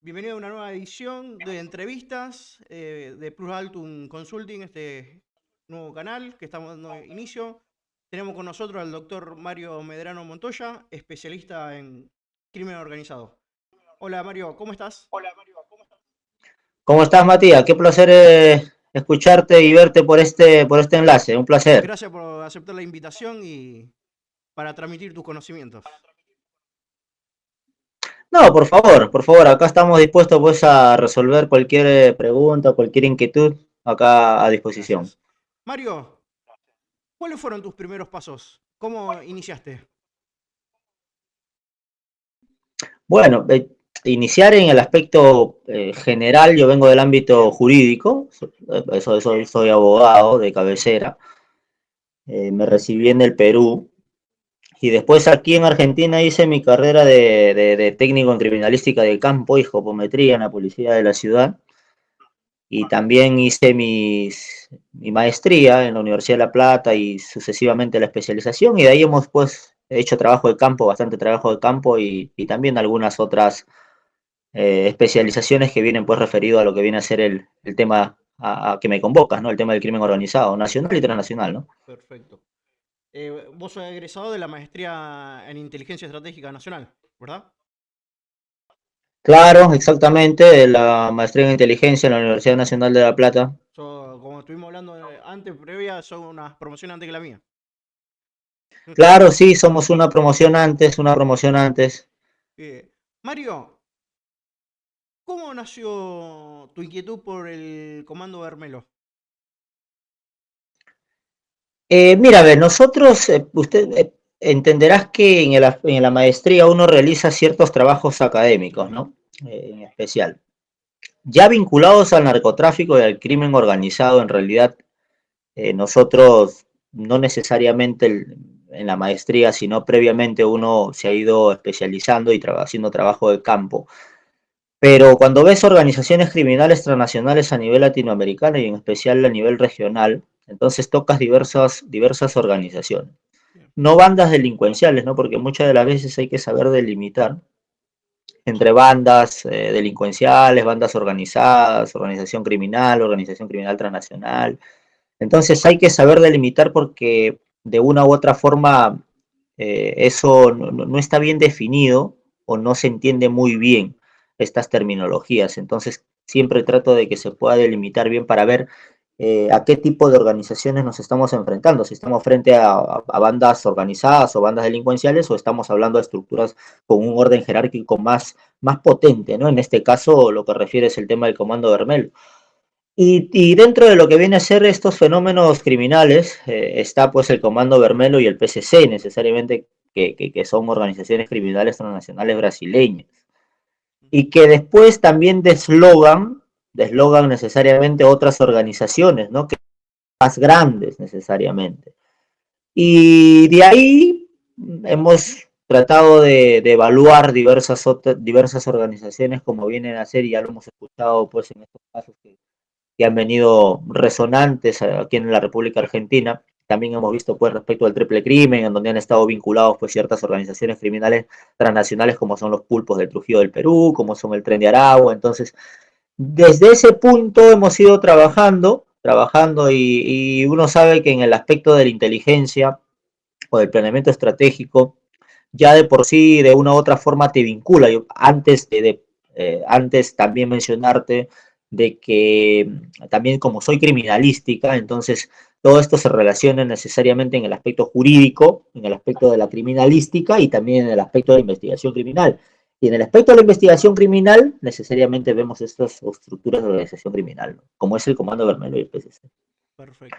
Bienvenido a una nueva edición de entrevistas de Plus Altum Consulting, este nuevo canal que estamos dando inicio. Tenemos con nosotros al doctor Mario Medrano Montoya, especialista en crimen organizado. Hola Mario, ¿cómo estás? ¿Cómo estás, Matías? Qué placer escucharte y verte por este enlace. Un placer. Gracias por aceptar la invitación y para transmitir tus conocimientos. No, por favor, acá estamos dispuestos pues a resolver cualquier pregunta, cualquier inquietud, acá a disposición. Gracias. Mario, ¿cuáles fueron tus primeros pasos? ¿Cómo iniciaste? Bueno, iniciar en el aspecto general, yo vengo del ámbito jurídico, soy abogado de cabecera, me recibí en el Perú y después aquí en Argentina hice mi carrera de técnico en criminalística de campo y jopometría en la policía de la ciudad. Y también hice mi maestría en la Universidad de La Plata y sucesivamente la especialización, y de ahí hemos pues hecho trabajo de campo, bastante trabajo de campo y también algunas otras especializaciones que vienen pues referido a lo que viene a ser el tema a que me convocas, ¿no? El tema del crimen organizado, nacional y transnacional, ¿no? Perfecto. Vos sos egresado de la maestría en Inteligencia Estratégica Nacional, ¿verdad? Claro, exactamente, de la maestría en inteligencia en la Universidad Nacional de La Plata. Como estuvimos hablando antes, previa, son unas promociones antes que la mía. Claro, sí, somos una promoción antes, una promoción antes. Mario, ¿cómo nació tu inquietud por el Comando Bermelo? Mira, a ver, nosotros, usted entenderás que en la maestría uno realiza ciertos trabajos académicos, Sí. ¿no? En especial. Ya vinculados al narcotráfico y al crimen organizado, en realidad, nosotros no necesariamente en la maestría, sino previamente uno se ha ido especializando y haciendo trabajo de campo. Pero cuando ves organizaciones criminales transnacionales a nivel latinoamericano y en especial a nivel regional, entonces tocas diversas organizaciones, Bien. no bandas delincuenciales, ¿no? Porque muchas de las veces hay que saber delimitar entre bandas delincuenciales, bandas organizadas, organización criminal transnacional. Entonces hay que saber delimitar porque de una u otra forma eso no está bien definido o no se entiende muy bien estas terminologías. Entonces siempre trato de que se pueda delimitar bien para ver a qué tipo de organizaciones nos estamos enfrentando, si estamos frente a bandas organizadas o bandas delincuenciales o estamos hablando de estructuras con un orden jerárquico más potente, ¿no? En este caso lo que refiere es el tema del Comando Vermel. Y dentro de lo que viene a ser estos fenómenos criminales está pues el Comando Vermelo y el PCC, necesariamente que son organizaciones criminales transnacionales brasileñas y que después también deslogan necesariamente otras organizaciones, ¿no? Que son más grandes necesariamente. Y de ahí hemos tratado de evaluar diversas organizaciones como vienen a ser, y ya lo hemos escuchado pues en estos casos que han venido resonantes aquí en la República Argentina. También hemos visto pues respecto al triple crimen, en donde han estado vinculados pues ciertas organizaciones criminales transnacionales como son los pulpos del Trujillo del Perú, como son el Tren de Aragua. Entonces, desde ese punto hemos ido trabajando y uno sabe que en el aspecto de la inteligencia o del planeamiento estratégico, ya de por sí de una u otra forma te vincula. Yo, antes también mencionarte de que también como soy criminalística, entonces todo esto se relaciona necesariamente en el aspecto jurídico, en el aspecto de la criminalística y también en el aspecto de la investigación criminal. Y en el aspecto de la investigación criminal, necesariamente vemos estas estructuras de organización criminal, ¿no? Como es el Comando Vermelo y el PCC. Perfecto.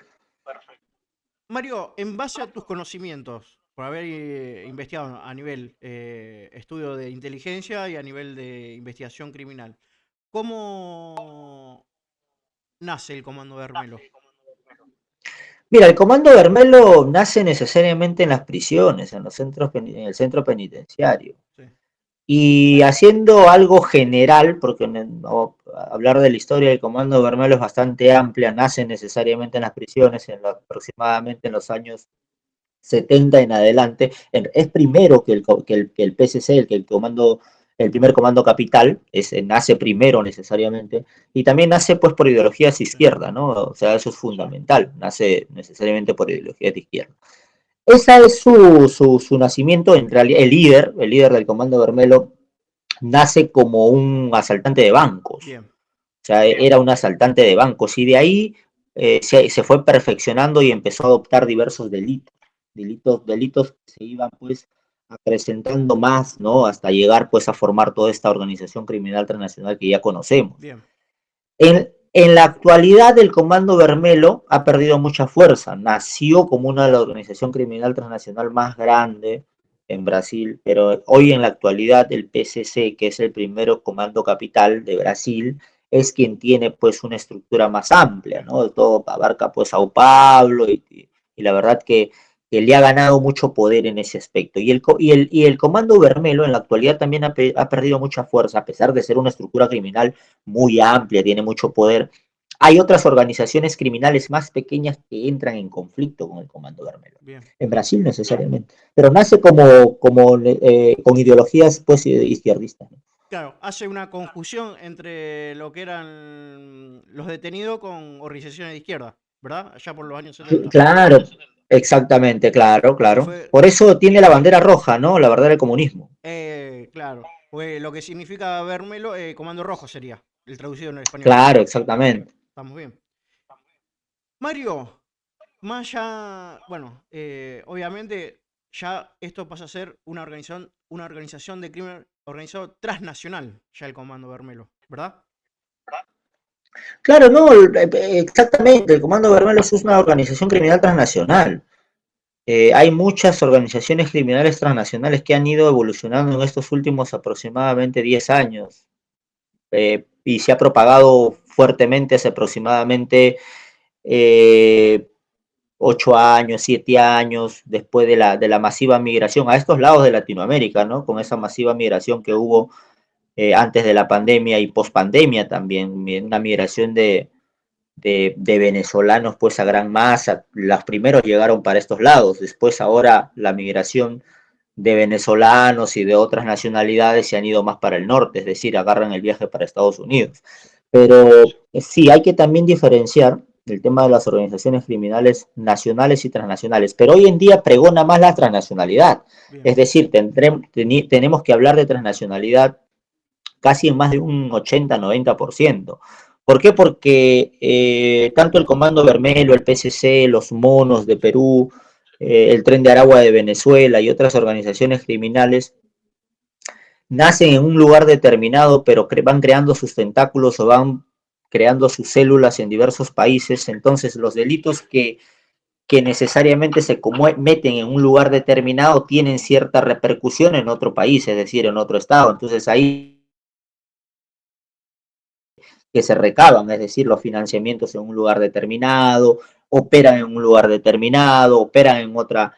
Mario, en base a tus conocimientos, por haber investigado a nivel estudio de inteligencia y a nivel de investigación criminal, ¿cómo nace el Comando Bermelo? Mira, el Comando Vermelo nace necesariamente en las prisiones, en los en el centro penitenciario. Sí. Y haciendo algo general, porque no, hablar de la historia del Comando Vermelo es bastante amplia, nace necesariamente en las prisiones, aproximadamente en los años 70 en adelante. Es primero que el PCC, que el Comando el primer comando capital, nace primero necesariamente, y también nace pues por ideologías de izquierda, ¿no? O sea, eso es fundamental, nace necesariamente por ideologías de izquierda. Esa es su nacimiento, en realidad el líder del Comando Vermelo, nace como un asaltante de bancos. Bien. O sea, era un asaltante de bancos y de ahí se fue perfeccionando y empezó a adoptar diversos delitos que se iban pues acrecentando más, ¿no? Hasta llegar pues a formar toda esta organización criminal transnacional que ya conocemos. Bien. En la actualidad el Comando Vermelo ha perdido mucha fuerza, nació como una de las organizaciones criminal transnacional más grande en Brasil, pero hoy en la actualidad el PCC, que es el primero comando capital de Brasil, es quien tiene pues una estructura más amplia, ¿no? Todo abarca pues Sao Paulo y la verdad que le ha ganado mucho poder en ese aspecto. Y el Comando Vermelo en la actualidad también ha perdido mucha fuerza, a pesar de ser una estructura criminal muy amplia, tiene mucho poder. Hay otras organizaciones criminales más pequeñas que entran en conflicto con el Comando Vermelo. Bien. En Brasil necesariamente, pero nace con ideologías pues izquierdistas. Claro, hace una confusión entre lo que eran los detenidos con organizaciones de izquierda, ¿verdad? Allá por los años 70. Claro, exactamente, claro, Que claro. fue, Por eso tiene la bandera roja, ¿no? La bandera del comunismo. claro, pues lo que significa Vermelo, Comando Rojo sería, el traducido en el español. Claro, exactamente. Estamos bien. Mario, más ya, bueno, obviamente ya esto pasa a ser una organización de crimen organizado transnacional, ya el Comando Vermelo, ¿verdad? Claro, no, exactamente. El Comando Vermelo es una organización criminal transnacional. Hay muchas organizaciones criminales transnacionales que han ido evolucionando en estos últimos aproximadamente 10 años y se ha propagado fuertemente hace aproximadamente eh, 8 años, 7 años después de la masiva migración a estos lados de Latinoamérica, ¿no? Con esa masiva migración que hubo antes de la pandemia y post pandemia también, una migración de venezolanos pues a gran masa. Los primeros llegaron para estos lados, después ahora la migración de venezolanos y de otras nacionalidades se han ido más para el norte, es decir, agarran el viaje para Estados Unidos. Pero sí, hay que también diferenciar el tema de las organizaciones criminales nacionales y transnacionales, pero hoy en día pregona más la transnacionalidad, Bien. es decir, tenemos que hablar de transnacionalidad casi en más de un 80-90%. ¿Por qué? Porque tanto el Comando Vermelo, el PCC, los Monos de Perú, el Tren de Aragua de Venezuela y otras organizaciones criminales nacen en un lugar determinado, pero van creando sus tentáculos o van creando sus células en diversos países. Entonces, los delitos que necesariamente se meten en un lugar determinado tienen cierta repercusión en otro país, es decir, en otro estado. Entonces, ahí que se recaban, es decir, los financiamientos en un lugar determinado, operan en un lugar determinado, operan en otro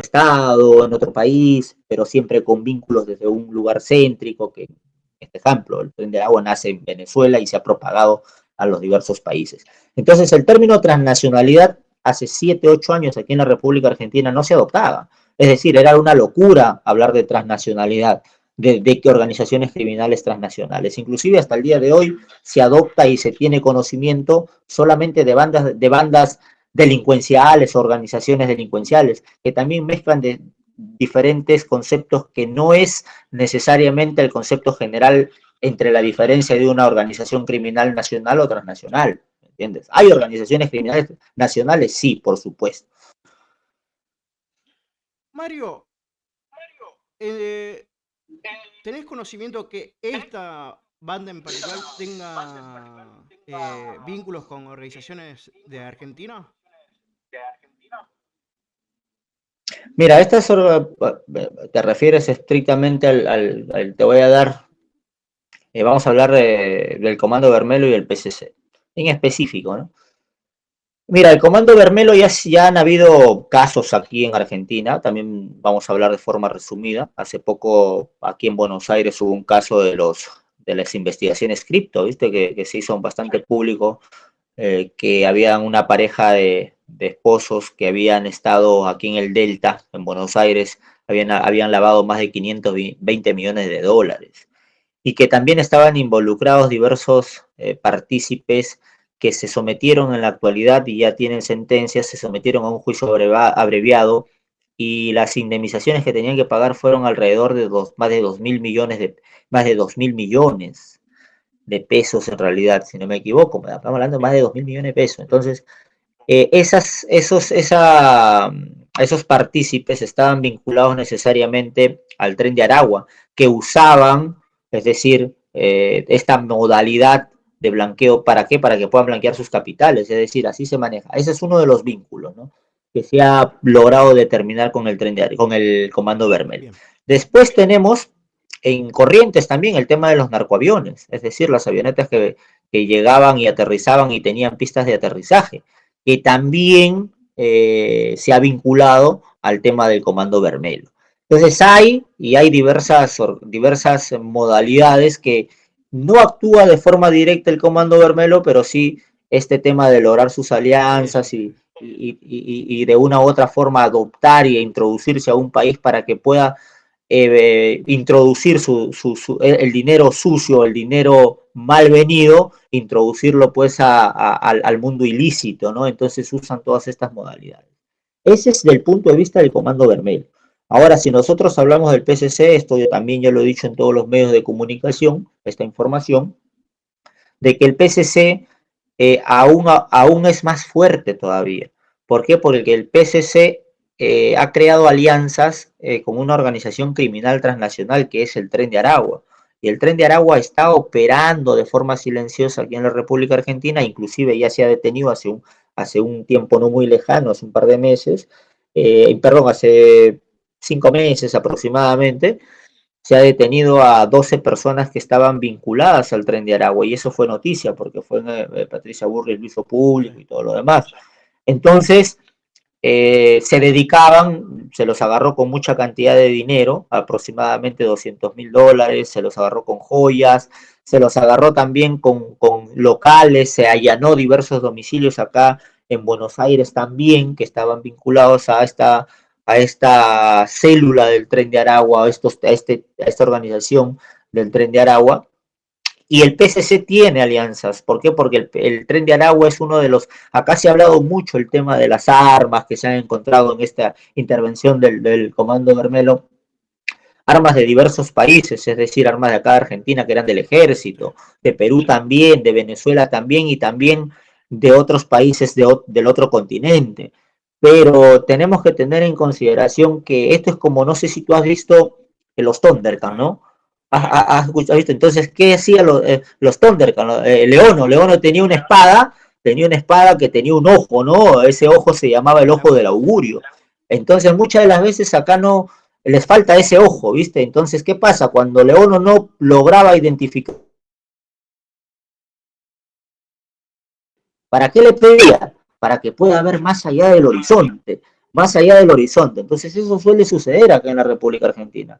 estado, en otro país, pero siempre con vínculos desde un lugar céntrico, que este ejemplo, el Tren de Agua nace en Venezuela y se ha propagado a los diversos países. Entonces, el término transnacionalidad hace 7, 8 años aquí en la República Argentina no se adoptaba. Es decir, era una locura hablar de transnacionalidad de organizaciones criminales transnacionales. Inclusive hasta el día de hoy se adopta y se tiene conocimiento solamente de bandas delincuenciales, organizaciones delincuenciales, que también mezclan de diferentes conceptos que no es necesariamente el concepto general entre la diferencia de una organización criminal nacional o transnacional. ¿Entiendes? ¿Hay organizaciones criminales nacionales? Sí, por supuesto. Mario, eh, ¿tenés conocimiento que esta banda en particular tenga vínculos con organizaciones de Argentina? Mira, te refieres estrictamente te voy a dar, vamos a hablar del Comando Vermelo y el PCC, en específico, ¿no? Mira, el Comando Vermelo ya han habido casos aquí en Argentina, también vamos a hablar de forma resumida. Hace poco aquí en Buenos Aires hubo un caso de las investigaciones cripto, ¿viste? Que se hizo bastante público, que había una pareja de esposos que habían estado aquí en el Delta, en Buenos Aires, habían lavado más de 520 millones de dólares y que también estaban involucrados diversos partícipes que se sometieron en la actualidad y ya tienen sentencias, se sometieron a un juicio abreviado y las indemnizaciones que tenían que pagar fueron alrededor de más de 2.000 millones más de 2.000 millones de pesos en realidad, si no me equivoco, estamos hablando de más de 2.000 millones de pesos. Entonces, esos partícipes estaban vinculados necesariamente al Tren de Aragua, que usaban, es decir, esta modalidad de blanqueo, ¿para qué? Para que puedan blanquear sus capitales, es decir, así se maneja. Ese es uno de los vínculos, ¿no? Que se ha logrado determinar con con el Comando Vermel. Bien. Después tenemos en Corrientes también el tema de los narcoaviones, es decir, las avionetas que llegaban y aterrizaban y tenían pistas de aterrizaje, que también se ha vinculado al tema del Comando Vermelo. Entonces hay diversas modalidades que no actúa de forma directa el Comando Vermelo, pero sí este tema de lograr sus Sí, sí, alianzas sí. y de una u otra forma adoptar y introducirse a un país para que pueda introducir el dinero sucio, el dinero mal venido, introducirlo pues al mundo ilícito, ¿no? Entonces usan todas estas modalidades. Ese es del punto de vista del Comando Vermelho. Ahora, si nosotros hablamos del PCC, esto yo también ya lo he dicho en todos los medios de comunicación, esta información, de que el PCC aún es más fuerte todavía. ¿Por qué? Porque el PCC ha creado alianzas con una organización criminal transnacional que es el Tren de Aragua. Y el Tren de Aragua está operando de forma silenciosa aquí en la República Argentina, inclusive ya se ha detenido hace un tiempo no muy lejano, hace un par de meses, perdón, hace 5 meses aproximadamente, se ha detenido a 12 personas que estaban vinculadas al Tren de Aragua y eso fue noticia porque fue Patricia Burri lo hizo Sí. público y todo lo demás. Entonces, se dedicaban, se los agarró con mucha cantidad de dinero, aproximadamente $200.000, se los agarró con joyas, se los agarró también con locales, se allanó diversos domicilios acá en Buenos Aires también, que estaban vinculados a esta célula del Tren de Aragua, a esta organización del Tren de Aragua, y el PCC tiene alianzas. ¿Por qué? Porque el Tren de Aragua es uno de los... Acá se ha hablado mucho el tema de las armas que se han encontrado en esta intervención del Comando Vermelo. Armas de diversos países, es decir, armas de acá de Argentina que eran del Sí. ejército, de Perú también, de Venezuela también y también de otros países del otro continente. Pero tenemos que tener en consideración que esto es como, no sé si tú has visto los Sí. Thundercats, ¿no? ¿Has visto? Entonces, ¿qué hacían los Thundercats? Leono tenía una espada que tenía un ojo, ¿no? Ese ojo se llamaba el El ojo del augurio. augurio. Entonces, muchas de las veces acá no les falta ese ojo, ¿viste? Entonces, ¿qué pasa? Cuando Leono no lograba identificar, ¿para qué le pedía? Para que pueda ver más allá del horizonte, más allá del horizonte. Entonces, eso suele suceder acá en la República Argentina.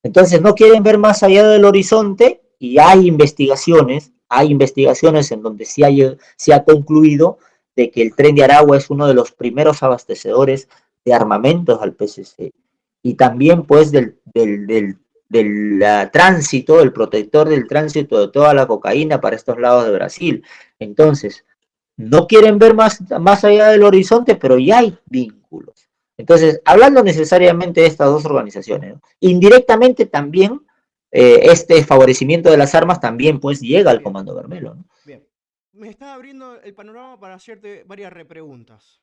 Entonces no quieren ver más allá del horizonte y hay investigaciones en donde se ha concluido de que el Tren de Aragua es uno de los primeros abastecedores de armamentos al PCC y también pues del tránsito, el protector del tránsito de toda la cocaína para estos lados de Brasil. Entonces, no quieren ver más allá del horizonte, pero ya hay vínculos. Entonces, hablando necesariamente de estas dos organizaciones, ¿no? Indirectamente también este favorecimiento de las armas también pues llega al Bien. Comando Vermelo, ¿no? Bien. Me está abriendo el panorama para hacerte varias repreguntas.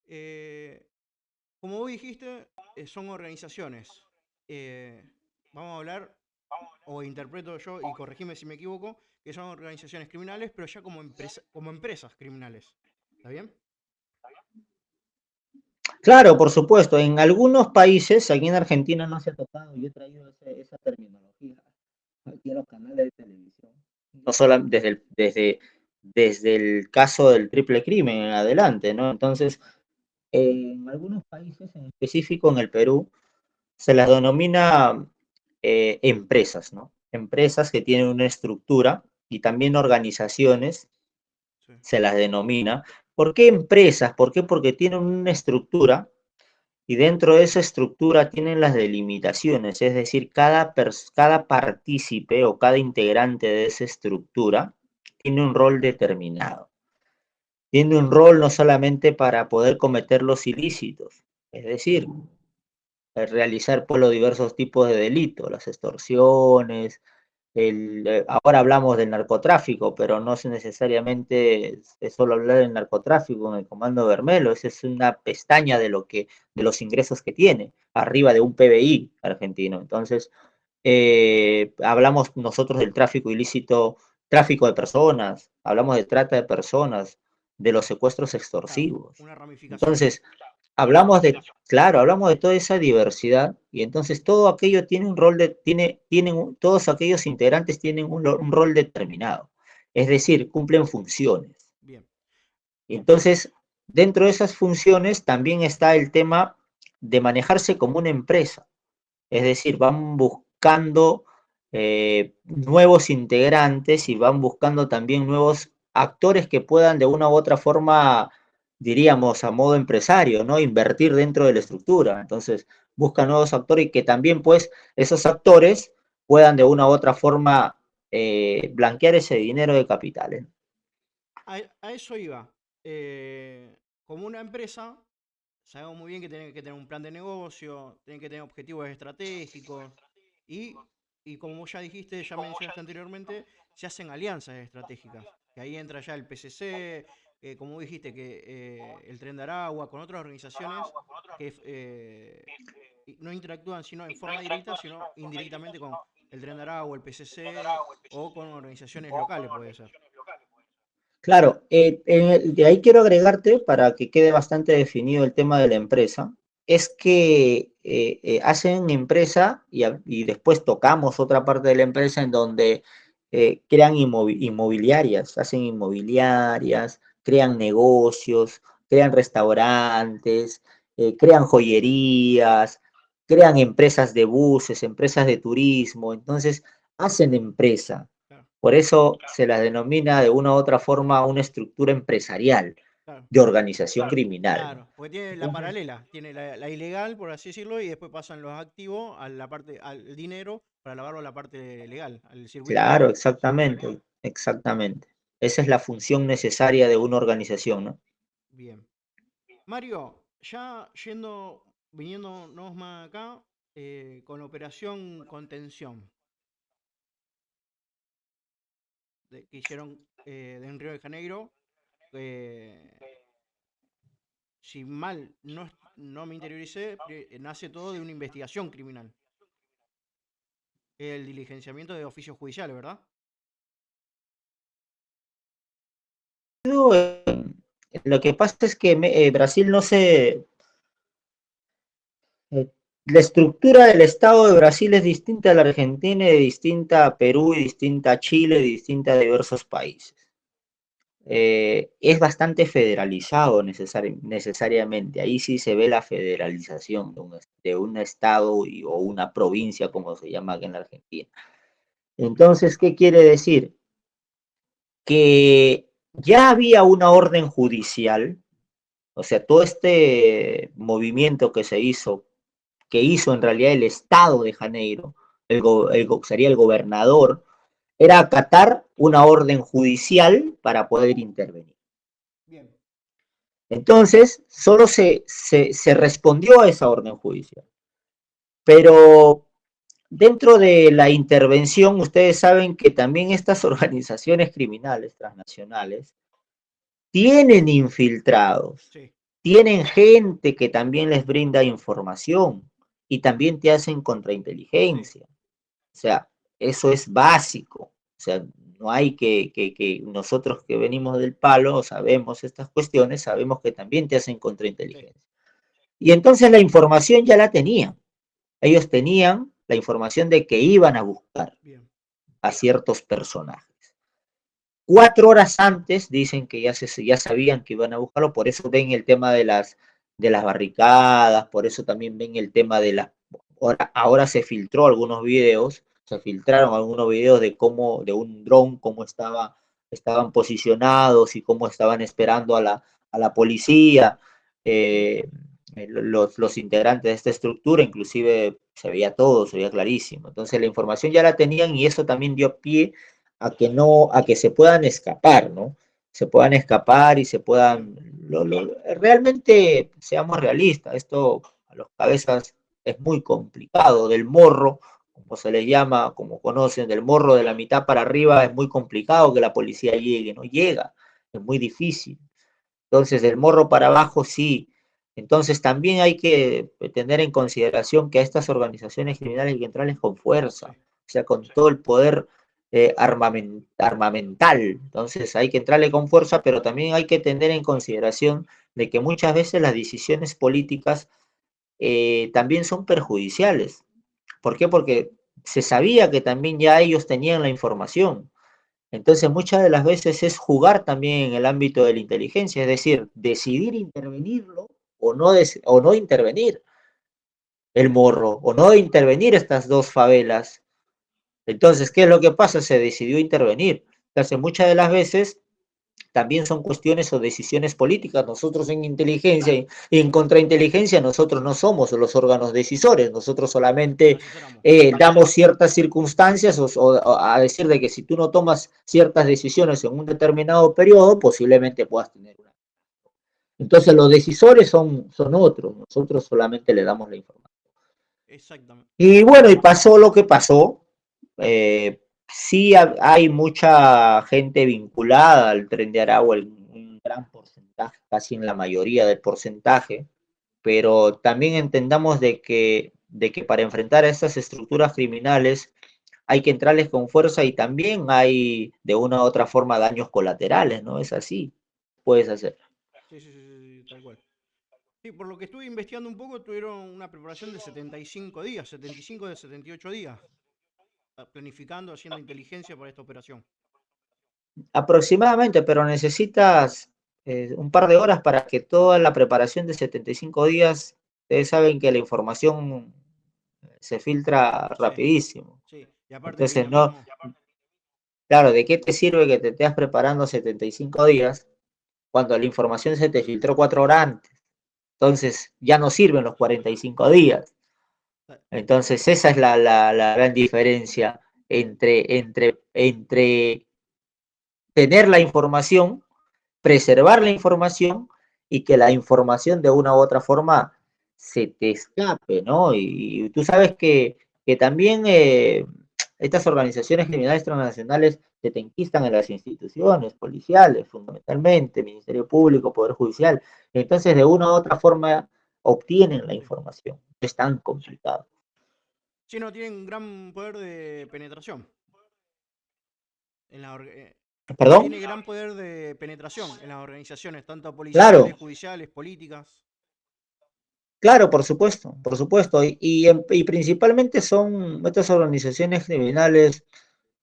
Eh, Como vos dijiste, son organizaciones. Eh, Vamos a hablar, o interpreto yo, y corregime si me equivoco, que son organizaciones criminales, pero ya como empresas criminales. ¿Está bien? Claro, por supuesto, en algunos países, aquí en Argentina no se ha tocado, yo he traído esa terminología aquí a los canales de televisión, no solo desde el caso del triple crimen en adelante, ¿no? Entonces, en algunos países, en específico en el Perú, se las denomina empresas, ¿no? Empresas que tienen una estructura y también organizaciones Sí. se las denomina. ¿Por qué empresas? ¿Por qué? Porque tienen una estructura y dentro de esa estructura tienen las delimitaciones, es decir, cada partícipe o cada integrante de esa estructura tiene un rol determinado. Tiene un rol no solamente para poder cometer los ilícitos, es decir, realizar por los diversos tipos de delitos, las extorsiones, ahora hablamos del narcotráfico, pero no es necesariamente es solo hablar del narcotráfico en el Comando Bermelo, esa es una pestaña de los ingresos que tiene, arriba de un PBI argentino. Entonces, hablamos nosotros del tráfico ilícito, tráfico de personas, hablamos de trata de personas, de los secuestros Claro, extorsivos. una ramificación. Entonces, hablamos de, claro, hablamos de toda esa diversidad y entonces todo aquello tiene un rol todos aquellos integrantes tienen un rol determinado, es decir, cumplen funciones. Bien. Entonces, dentro de esas funciones también está el tema de manejarse como una empresa, es decir, van buscando nuevos integrantes y van buscando también nuevos actores que puedan de una u otra forma, diríamos, a modo empresario, ¿no? Invertir dentro de la estructura. Entonces, buscan nuevos actores y que también, pues, esos actores puedan de una u otra forma blanquear ese dinero de capitales. A eso iba. Como una empresa, sabemos muy bien que tienen que tener un plan de negocio, tienen que tener objetivos estratégicos y, y como vos ya dijiste, ya mencionaste anteriormente, se hacen alianzas estratégicas. Que ahí entra ya el PCC, como dijiste, que el Tren de Aragua, con otras organizaciones que no interactúan sino en forma directa, sino indirectamente con el Tren de Aragua, el PCC o con organizaciones locales, puede ser. Claro, de ahí quiero agregarte para que quede bastante definido el tema de la empresa, es que hacen empresa y después tocamos otra parte de la empresa en donde crean inmobiliarias, hacen inmobiliarias, crean negocios, crean restaurantes, crean joyerías, crean empresas de buses, empresas de turismo, entonces hacen empresa. Claro, Por eso se las denomina de una u otra forma una estructura empresarial claro. de organización criminal, ¿no? Claro, porque tiene la Entonces, paralela, tiene la ilegal, por así decirlo, y después pasan los activos a la parte, al dinero para lavarlo a la parte legal, al circuito claro, legal. exactamente, exactamente. Esa es la función necesaria de una organización, ¿no? Bien. Mario, ya viniéndonos más acá, con Operación Contención, que hicieron en Río de Janeiro, eh, si mal no me interioricé, nace todo de una investigación criminal, el diligenciamiento de oficios judiciales, ¿verdad? No, lo que pasa es que Brasil no se... eh, la estructura del Estado de Brasil es distinta a la Argentina, y distinta a Perú, y distinta a Chile, y distinta a diversos países. Es bastante federalizado necesariamente. Ahí sí se ve la federalización de un estado o una provincia, como se llama aquí en la Argentina. Entonces, ¿qué quiere decir? Que ya había una orden judicial, o sea, todo este movimiento que hizo en realidad el Estado de Janeiro, sería el gobernador, era acatar una orden judicial para poder intervenir. Bien. Entonces, solo se respondió a esa orden judicial. Pero dentro de la intervención, ustedes saben que también estas organizaciones criminales transnacionales tienen infiltrados, Sí, tienen gente que también les brinda información y también te hacen sí, contrainteligencia. O sea, eso es básico. O sea, no hay que nosotros que venimos del palo sabemos estas cuestiones, sabemos que también te hacen sí. contrainteligencia. Y entonces la información ya la tenían. Ellos tenían la información de que iban a buscar Bien. a ciertos personajes. 4 horas antes dicen que ya sabían que iban a buscarlo, por eso ven el tema de las barricadas, por eso también ven el tema de las... Ahora se filtró algunos videos, se filtraron algunos videos de cómo, de un dron, cómo estaban posicionados y cómo estaban esperando a la policía. Eh, los integrantes de esta estructura, inclusive se veía todo, se veía clarísimo. Entonces la información ya la tenían y eso también dio pie a que no, a que se puedan escapar, ¿no? Se puedan escapar y se puedan, realmente seamos realistas, esto a los cabezas es muy complicado, del morro, como se le llama, como conocen, del morro de la mitad para arriba es muy complicado que la policía llegue, no llega, es muy difícil. Entonces, del morro para abajo sí. Entonces, también hay que tener en consideración que a estas organizaciones criminales hay que entrarles con fuerza, Sí, o sea, con todo el poder armamental. Entonces, hay que entrarle con fuerza, pero también hay que tener en consideración de que muchas veces las decisiones políticas también son perjudiciales. ¿Por qué? Porque se sabía que también ya ellos tenían la información. Entonces, muchas de las veces es jugar también en el ámbito de la inteligencia, es decir, decidir intervenirlo o no intervenir el morro, o no intervenir estas dos favelas. Entonces, ¿qué es lo que pasa? Se decidió intervenir. Entonces, muchas de las veces también son cuestiones o decisiones políticas. Nosotros en inteligencia y en contrainteligencia, nosotros no somos los órganos decisores, nosotros solamente asesoramos. damos ciertas circunstancias o a decir de que si tú no tomas ciertas decisiones en un determinado periodo, posiblemente puedas tener una. Entonces los decisores son otros, nosotros solamente le damos la información. Exactamente. Y bueno, y pasó lo que pasó. Sí hay mucha gente vinculada al Tren de Aragua, un gran porcentaje, casi en la mayoría del porcentaje, pero también entendamos de que para enfrentar a estas estructuras criminales hay que entrarles con fuerza y también hay de una u otra forma daños colaterales, ¿no? Es así, puedes hacer. Sí, sí, sí, sí, sí, tal cual. Sí, por lo que estuve investigando un poco, tuvieron una preparación de 75 días, 75 de 78 días, planificando, haciendo inteligencia para esta operación. Aproximadamente, pero necesitas un par de horas para que toda la preparación de 75 días, ustedes saben que la información se filtra Sí, rapidísimo. sí. Y aparte que Entonces, ya no, mismo, claro, ¿de qué te sirve que te estés preparando 75 días cuando la información se te filtró 4 horas antes? Entonces, ya no sirven los 45 días. eh, Entonces, esa es la gran diferencia entre tener la información, preservar la información y que la información de una u otra forma se te escape, ¿no? Y tú sabes que también estas organizaciones criminales transnacionales se te enquistan en las instituciones policiales, fundamentalmente, Ministerio Público, Poder Judicial. Entonces, de una u otra forma, obtienen la sí. información. No es tan complicado. Sí, no, tienen un gran poder de penetración. En la, ¿Perdón? tiene gran poder de penetración en las organizaciones, tanto policiales, Claro, judiciales, políticas. claro, por supuesto, por supuesto. Y principalmente son estas organizaciones criminales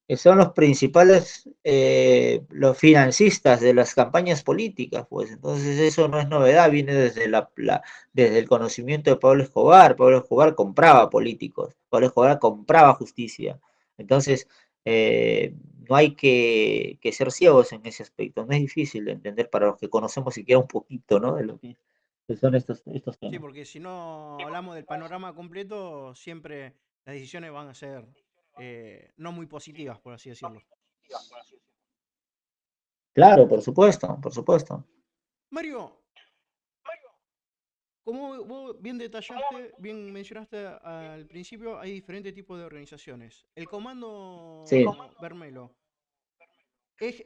que son los principales, los financistas de las campañas políticas, pues entonces eso no es novedad, viene desde desde el conocimiento de Pablo Escobar. Pablo Escobar compraba políticos, Pablo Escobar compraba justicia. Entonces, no hay que ser ciegos en ese aspecto, no es difícil de entender para los que conocemos siquiera un poquito, ¿no? De lo que son estos Sí, temas. porque si no hablamos del panorama completo, siempre las decisiones van a ser no muy positivas, por así decirlo. Claro, por supuesto, por supuesto. Mario, como vos bien detallaste, bien mencionaste al principio, hay diferentes tipos de organizaciones. El Sí. Comando Bermelo es,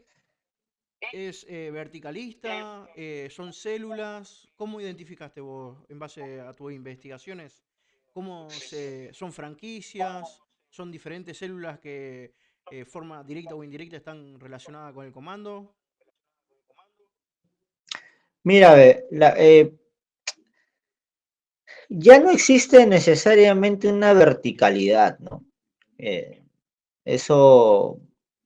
es verticalista, son células. ¿Cómo identificaste vos en base a tus investigaciones? ¿Son franquicias? ¿Son diferentes células que forma directa o indirecta están relacionadas con el comando? Mira, ve, ya no existe necesariamente una verticalidad, ¿no? Eh, eso,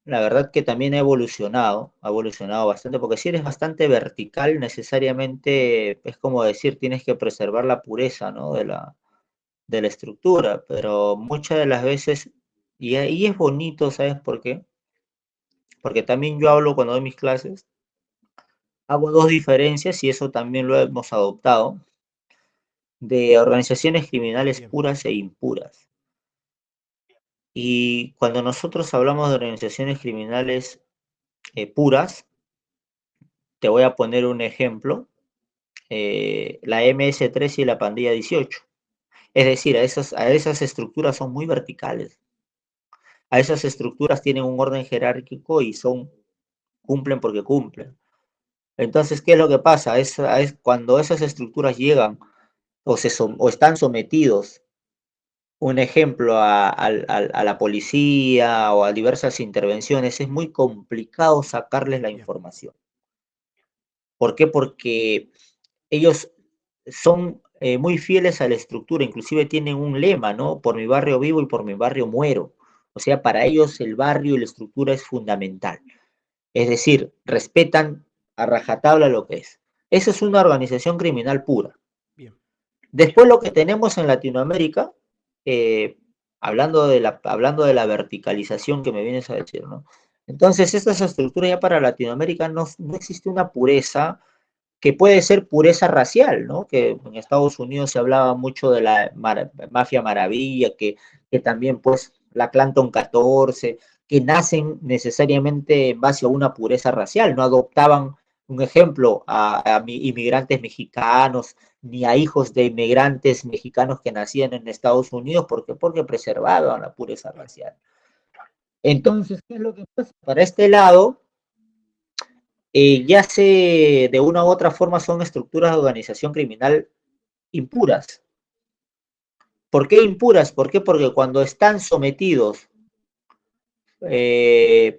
la verdad que también ha evolucionado bastante, porque si eres bastante vertical, necesariamente es como decir, tienes que preservar la pureza, ¿no? De la estructura, pero muchas de las veces, y ahí es bonito, ¿sabes por qué? Porque también yo hablo cuando doy mis clases, hago dos diferencias y eso también lo hemos adoptado. de organizaciones criminales Bien, puras e impuras. Y cuando nosotros hablamos de organizaciones criminales puras, te voy a poner un ejemplo, la MS-13 y la Pandilla 18. Es decir, a esas estructuras son muy verticales. A esas estructuras tienen un orden jerárquico y cumplen porque cumplen. Entonces, ¿qué es lo que pasa? Cuando esas estructuras llegan o están sometidos, un ejemplo, a la policía o a diversas intervenciones, es muy complicado sacarles la bien, información. ¿Por qué? Porque ellos son muy fieles a la estructura, inclusive tienen un lema, ¿no? Por mi barrio vivo y por mi barrio muero. O sea, para ellos el barrio y la estructura es fundamental. Es decir, respetan a rajatabla lo que es. Esa es una organización criminal pura. bien, Después lo que tenemos en Latinoamérica, eh, hablando de la verticalización que me vienes a decir, ¿no? Entonces, estas estructuras ya para Latinoamérica no existe una pureza que puede ser pureza racial, ¿no? Que en Estados Unidos se hablaba mucho de la mafia maravilla, que también pues la Clanton 14, que nacen necesariamente en base a una pureza racial, no adoptaban, un ejemplo, a inmigrantes mexicanos, ni a hijos de inmigrantes mexicanos que nacían en Estados Unidos, ¿por qué? Porque preservaban la pureza claro, racial. Entonces, ¿qué es lo que pasa? Para este lado, ya se de una u otra forma son estructuras de organización criminal impuras. ¿Por qué impuras? ¿Por qué? Porque cuando están sometidos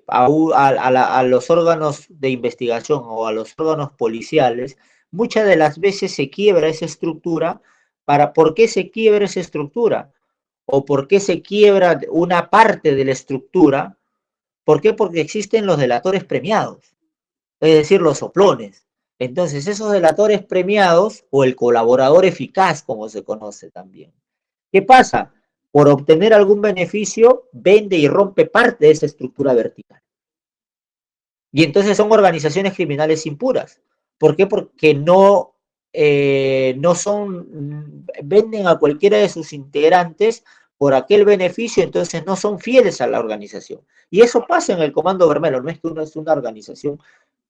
a los órganos de investigación o a los órganos policiales, muchas de las veces se quiebra esa estructura. ¿Por qué se quiebra esa estructura? ¿O por qué se quiebra una parte de la estructura? ¿Por qué? Porque existen los delatores premiados, es decir, los soplones. Entonces, esos delatores premiados o el colaborador eficaz, como se conoce también. ¿Qué pasa? Por obtener algún beneficio, vende y rompe parte de esa estructura vertical. Y entonces son organizaciones criminales impuras. ¿Por qué? Porque no venden a cualquiera de sus integrantes por aquel beneficio, entonces no son fieles a la organización. Y eso pasa en el Comando Vermelo, no es que uno es una organización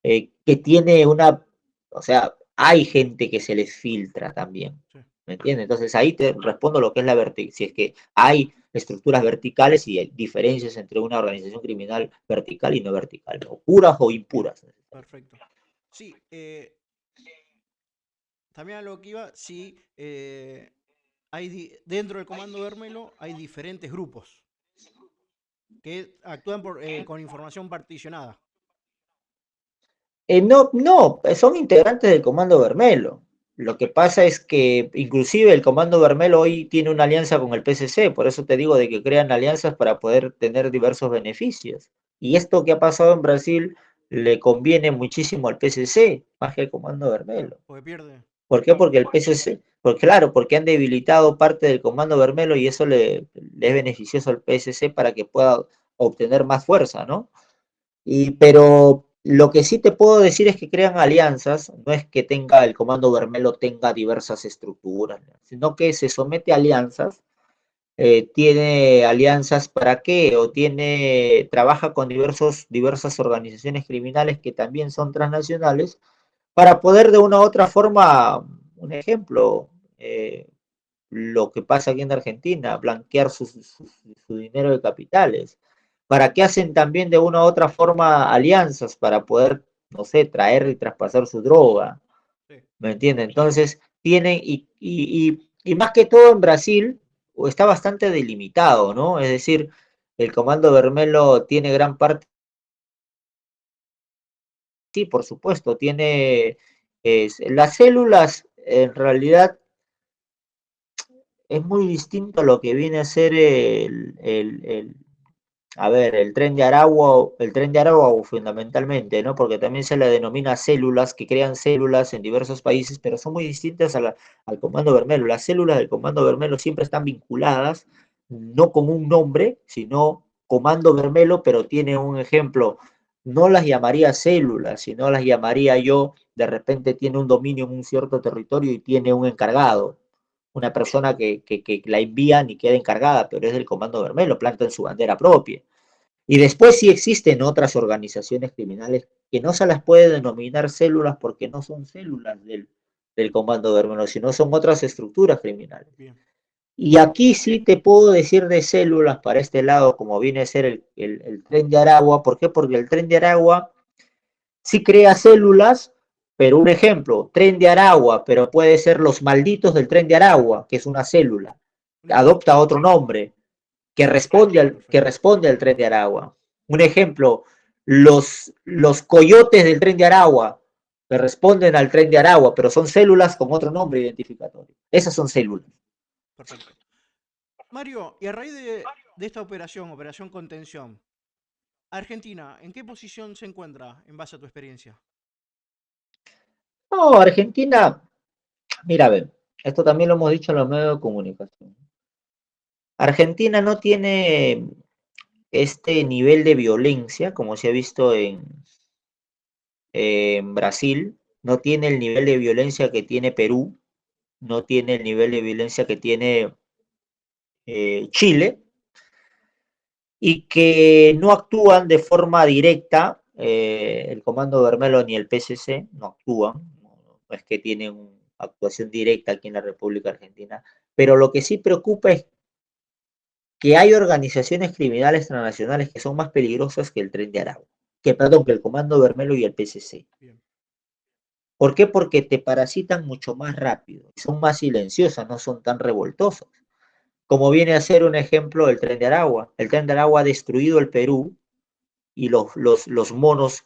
que tiene o sea, hay gente que se les filtra también, sí, ¿me entiendes? Entonces ahí te respondo lo que es la verticalidad, si es que hay estructuras verticales y hay diferencias entre una organización criminal vertical y no vertical, o puras o bien, impuras. perfecto. Sí, también a lo que iba, sí, dentro del Comando Vermelo hay diferentes grupos que actúan con información particionada. No, son integrantes del Comando Vermelo. Lo que pasa es que inclusive el Comando Vermelo hoy tiene una alianza con el PSC, por eso te digo de que crean alianzas para poder tener diversos beneficios. Y esto que ha pasado en Brasil le conviene muchísimo al PSC, más que al Comando Claro, Vermelo. porque pierde. ¿Por qué? Porque el PSC, porque claro, porque han debilitado parte del Comando Vermelo y eso le es beneficioso al PSC para que pueda obtener más fuerza, ¿no? Pero lo que sí te puedo decir es que crean alianzas, no es que el Comando Vermelo tenga diversas estructuras, sino que se somete a alianzas, tiene alianzas para qué, trabaja con diversas organizaciones criminales que también son transnacionales, para poder de una u otra forma, un ejemplo, eh, lo que pasa aquí en Argentina, blanquear su dinero de capitales. ¿Para qué hacen también de una u otra forma alianzas para poder, no sé, traer y traspasar su droga? Sí, ¿Me entienden? Entonces, y más que todo en Brasil, está bastante delimitado, ¿no? Es decir, el Comando Vermelo tiene gran parte, sí, por supuesto, las células en realidad es muy distinto a lo que viene a ser a ver, el tren de Aragua fundamentalmente, ¿no? Porque también se le denomina células, que crean células en diversos países, pero son muy distintas al Comando Vermelo. Las células del Comando Vermelo siempre están vinculadas, no con un nombre, sino Comando Vermelo, pero tiene un ejemplo. No las llamaría células, sino las llamaría yo, de repente tiene un dominio en un cierto territorio y tiene un encargado. una persona que la envían y queda encargada, pero es del Comando Vermelo, plantan su bandera propia. Y después sí existen otras organizaciones criminales que no se las puede denominar células porque no son células del Comando Vermelo, sino son otras estructuras criminales. Bien. Y aquí sí te puedo decir de células para este lado, como viene a ser el Tren de Aragua. ¿Por qué? Porque el Tren de Aragua sí crea células, pero un ejemplo, Tren de Aragua, pero puede ser los malditos del Tren de Aragua, que es una célula, Un ejemplo. adopta otro nombre, que Perfecto. responde al Tren de Aragua. Un ejemplo, los coyotes del Tren de Aragua, que responden al Tren de Aragua, pero son células con otro nombre identificatorio. Esas son células. Perfecto. Mario, y a raíz de esta operación, Operación Contención, Argentina, ¿en qué posición se encuentra en base a tu experiencia? No, Argentina, mira, a ver, esto también lo hemos dicho en los medios de comunicación. Argentina no tiene este nivel de violencia, como se ha visto en Brasil, no tiene el nivel de violencia que tiene Perú, no tiene el nivel de violencia que tiene Chile, y que no actúan de forma directa, el Comando Vermelo ni el PSC no actúan, no es que tienen actuación directa aquí en la República Argentina, pero lo que sí preocupa es que hay organizaciones criminales transnacionales que son más peligrosas que el Tren de Aragua, perdón, que el Comando Vermelo y el PSC. Bien. ¿Por qué? Porque te parasitan mucho más rápido, son más silenciosas, no son tan revoltosos. Como viene a ser un ejemplo el Tren de Aragua. El Tren de Aragua ha destruido el Perú y los monos,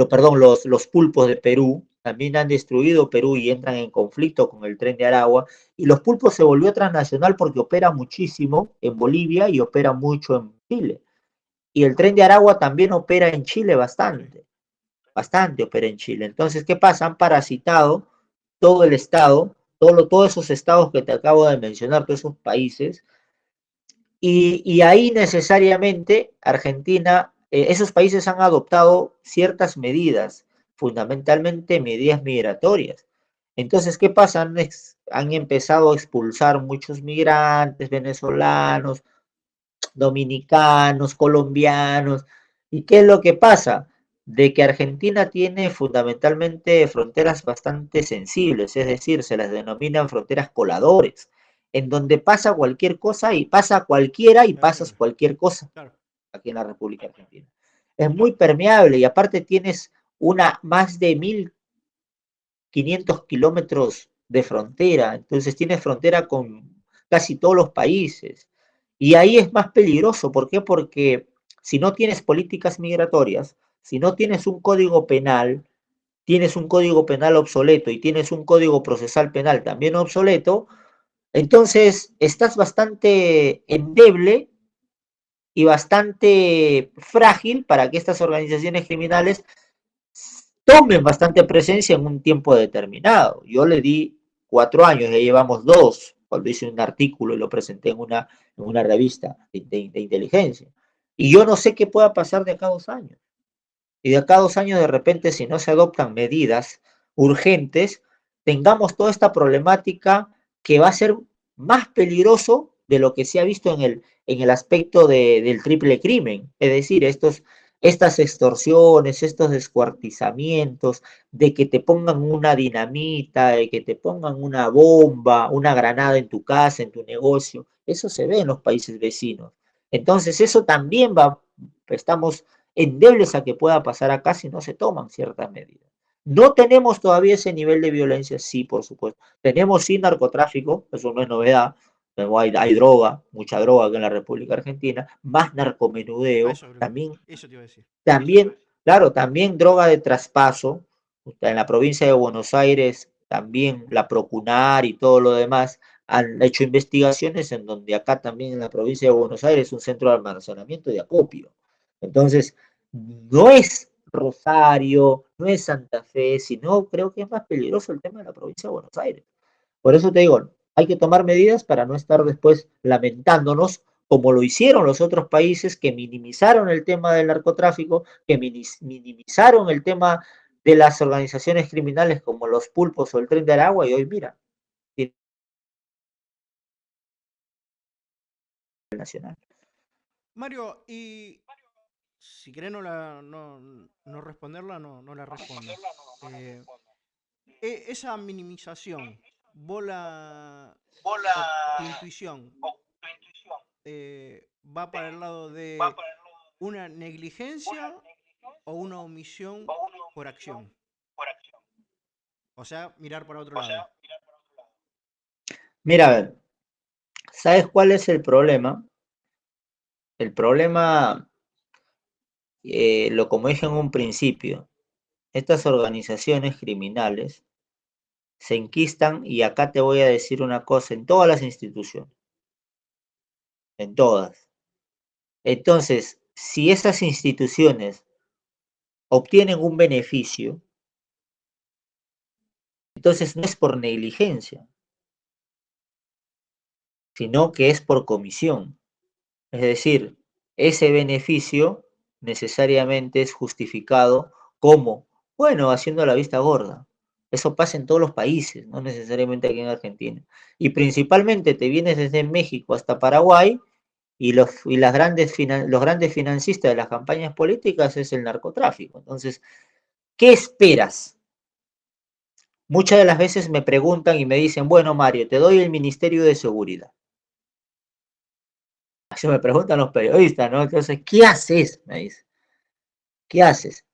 perdón, los pulpos de Perú también han destruido Perú y entran en conflicto con el Tren de Aragua. Y los pulpos se volvió transnacional porque opera muchísimo en Bolivia y opera mucho en Chile. Y el Tren de Aragua también opera en Chile Sí. bastante, bastante opera en Chile. Entonces, ¿qué pasa? Han parasitado todo el estado, todos esos estados que te acabo de mencionar, todos esos países, y ahí necesariamente Argentina, esos países han adoptado ciertas medidas, fundamentalmente medidas migratorias. Entonces, ¿qué pasa? Han empezado a expulsar muchos migrantes venezolanos, dominicanos, colombianos. ¿Y qué es lo que pasa? De que Argentina tiene fundamentalmente fronteras bastante sensibles, es decir, se las denominan fronteras coladores, en donde pasa cualquier cosa y pasa cualquiera y pasas Permeable. cualquier cosa Claro. aquí en la República Argentina. Es muy permeable y aparte tienes más de 1.500 kilómetros de frontera, entonces tienes frontera con casi todos los países. Y ahí es más peligroso, ¿por qué? Porque si no tienes políticas migratorias, si no tienes un código penal, tienes un código penal obsoleto y tienes un código procesal penal también obsoleto, entonces estás bastante endeble y bastante frágil para que estas organizaciones criminales tomen bastante presencia en un tiempo determinado. Yo le di 4 años, ya llevamos 2, cuando hice un artículo y lo presenté en una revista de inteligencia. Y yo no sé qué pueda pasar de acá a 2 años. Y de acá a 2 años, de repente, si no se adoptan medidas urgentes, tengamos toda esta problemática que va a ser más peligroso de lo que se ha visto en el aspecto del triple crimen. Es decir, estas extorsiones, estos descuartizamientos, de que te pongan una dinamita, de que te pongan una bomba, una granada en tu casa, en tu negocio, eso se ve en los países vecinos. Entonces, eso también estamos endebles a que pueda pasar acá si no se toman ciertas medidas. No tenemos todavía ese nivel de violencia, sí, por supuesto. Tenemos sí narcotráfico, eso no es novedad. Hay droga, mucha droga aquí en la República Argentina, más A narcomenudeo, eso, también, eso te iba a decir. también, claro, también droga de traspaso. En la provincia de Buenos Aires, también la Procunar y todo lo demás han hecho investigaciones en donde acá también en la provincia de Buenos Aires es un centro de almacenamiento de acopio. Entonces, no es Rosario, no es Santa Fe, sino creo que es más peligroso el tema de la provincia de Buenos Aires. Por eso te digo, hay que tomar medidas para no estar después lamentándonos como lo hicieron los otros países que minimizaron el tema del narcotráfico, que minimizaron el tema de las organizaciones criminales como los pulpos o el Tren de Aragua y hoy mira, nacional. Mario, y si querés no responderla, no la respondas. Esa minimización, vos o tu intuición, va para el lado de una negligencia o una omisión por acción. O sea, mirar para otro lado. Mira, a ver, ¿sabes cuál es el problema? El problema, como dije en un principio, estas organizaciones criminales se enquistan, y acá te voy a decir una cosa, en todas las instituciones, en todas. Entonces, si esas instituciones obtienen un beneficio, entonces no es por negligencia, sino que es por comisión. Es decir, ese beneficio necesariamente es justificado como, bueno, haciendo la vista gorda. Eso pasa en todos los países, no necesariamente aquí en Argentina. Y principalmente te vienes desde México hasta Paraguay y los grandes financistas de las campañas políticas es el narcotráfico. Entonces, ¿qué esperas? Muchas de las veces me preguntan y me dicen, bueno, Mario, te doy el Ministerio de Seguridad. Así me preguntan los periodistas, ¿no? Entonces, ¿qué haces? Me dice, ¿qué haces?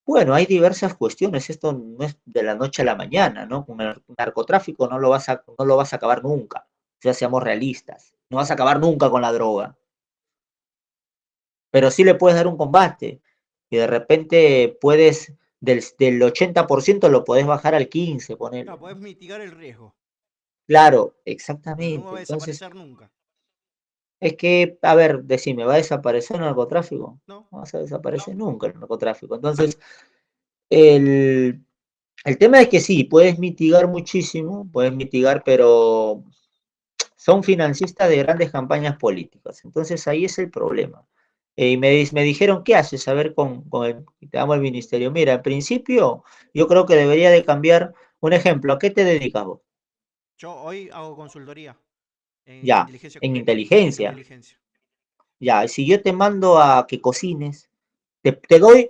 Bueno, hay diversas cuestiones, esto no es de la noche a la mañana, ¿no? Con el narcotráfico no lo vas a acabar nunca, ya seamos realistas, no vas a acabar nunca con la droga, pero sí le puedes dar un combate y de repente puedes, del 80% lo podés bajar al 15%, Claro, ponele, podés ¿no? mitigar el riesgo, Claro, pero no va exactamente, a entonces desaparecer nunca. es que, a ver, decime, ¿va a desaparecer el narcotráfico? ¿No? No va a desaparecer nunca el narcotráfico. Entonces, el, el tema es que sí, puedes mitigar muchísimo, puedes mitigar, pero son financistas de grandes campañas políticas. Entonces ahí es el problema. Y me dijeron, ¿qué haces? A ver, te damos el ministerio. Mira, en principio, yo creo que debería de cambiar. Un ejemplo, ¿a qué te dedicas vos? Yo hoy hago consultoría en Ya, inteligencia, en en inteligencia. inteligencia. Ya, si yo te mando a que cocines, te doy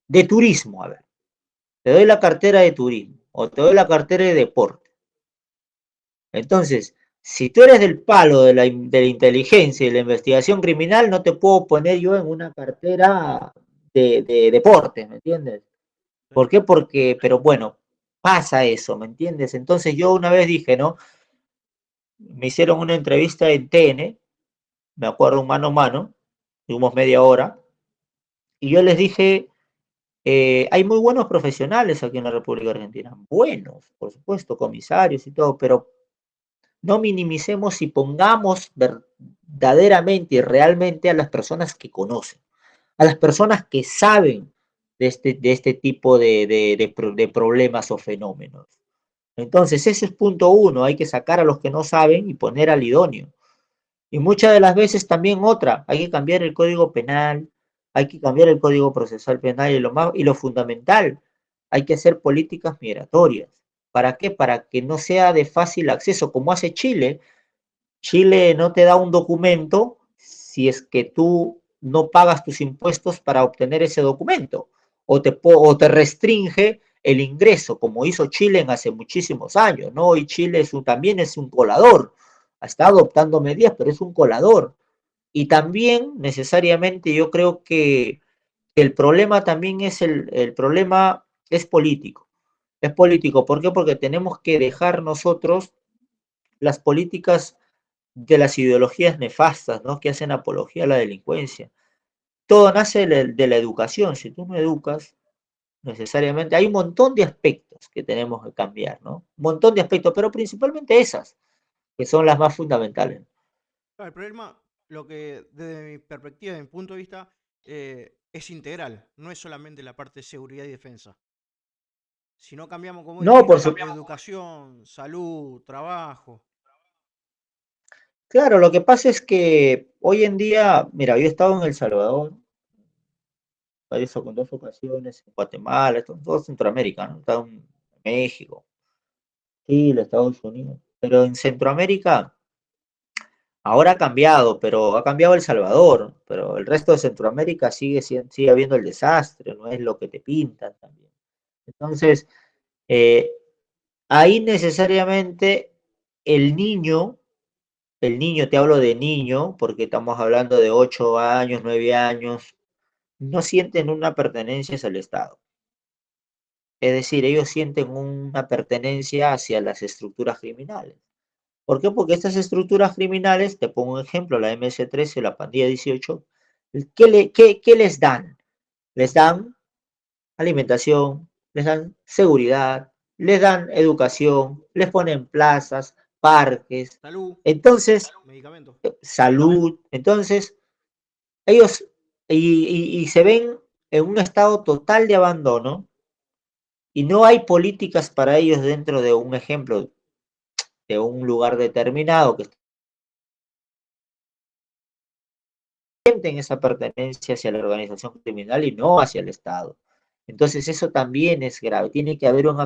de turismo, a ver, te doy la cartera de turismo o te doy la cartera de deporte. Entonces, si tú eres del palo de la inteligencia y de la investigación criminal, no te puedo poner yo en una cartera de deportes, ¿me entiendes? ¿Sí? ¿Por qué? Porque, pero bueno, pasa eso, ¿me entiendes? Entonces yo una vez dije, ¿no? Me hicieron una entrevista en TN, me acuerdo, un mano a mano, tuvimos media hora, y yo les dije, hay muy buenos profesionales aquí en la República Argentina, buenos, por supuesto, comisarios y todo, pero no minimicemos y pongamos verdaderamente y realmente a las personas que conocen, a las personas que saben de este tipo de problemas o fenómenos. Entonces, ese es punto uno, hay que sacar a los que no saben y poner al idóneo. Y muchas de las veces también otra, hay que cambiar el código penal, hay que cambiar el código procesal penal y lo fundamental, hay que hacer políticas migratorias. ¿Para qué? Para que no sea de fácil acceso, como hace Chile. Chile no te da un documento si es que tú no pagas tus impuestos para obtener ese documento, o te restringe el ingreso, como hizo Chile en hace muchísimos años, ¿no? Y Chile también es un colador, está adoptando medidas, pero es un colador. Y también necesariamente yo creo que el problema también el problema es político. Es político, ¿por qué? Porque tenemos que dejar nosotros las políticas de las ideologías nefastas, ¿no? Que hacen apología a la delincuencia. Todo nace de la educación. Si tú no educas, necesariamente hay un montón de aspectos que tenemos que cambiar, ¿no? Un montón de aspectos, pero principalmente esas, que son las más fundamentales. Claro, el problema, lo que desde mi perspectiva, desde mi punto de vista, es integral. No es solamente la parte de seguridad y defensa. Si no cambiamos, como No, por dijiste, supuesto. educación, salud, trabajo. Claro, lo que pasa es que hoy en día, mira, yo he estado en El Salvador, con dos ocasiones, en Guatemala, todo Centroamérica, ¿no? He estado en México, Chile, Estados Unidos. Pero en Centroamérica Ahora ha cambiado, pero ha cambiado El Salvador, pero el resto de Centroamérica sigue habiendo el desastre, no es lo que te pintan también. Entonces, eh, ahí necesariamente el niño, el niño, te hablo de niño, porque estamos hablando de 8 años, 9 años, no sienten una pertenencia hacia el Estado. Es decir, ellos sienten una pertenencia hacia las estructuras criminales. ¿Por qué? Porque estas estructuras criminales, te pongo un ejemplo, la MS-13, la pandilla 18, ¿qué les dan? Les dan alimentación, les dan seguridad, les dan educación, les ponen plazas, parques, Salud, entonces, medicamentos. salud. Entonces, ellos y se ven en un estado total de abandono y no hay políticas para ellos dentro de un ejemplo, de un lugar determinado que sienten esa pertenencia hacia la organización criminal y no hacia el Estado. Entonces eso también es grave, tiene que haber un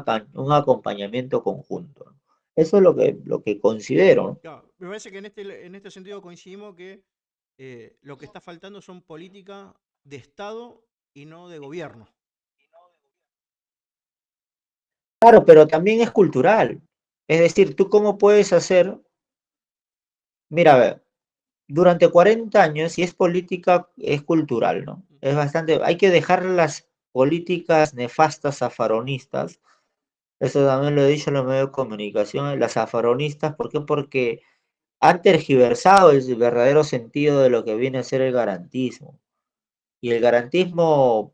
acompañamiento conjunto, ¿no? Eso es lo que considero, ¿no? Claro, me parece que en este sentido coincidimos que lo que está faltando son políticas de Estado y no de gobierno. Claro, pero también es cultural. Es decir, tú cómo puedes hacer, mira, a ver, durante 40 años, y es política, es cultural, ¿no? Es bastante, hay que dejar las políticas nefastas zafaronistas. Eso también lo he dicho en los medios de comunicación, las zafaronistas, ¿por qué? Porque han tergiversado el verdadero sentido de lo que viene a ser el garantismo. Y el garantismo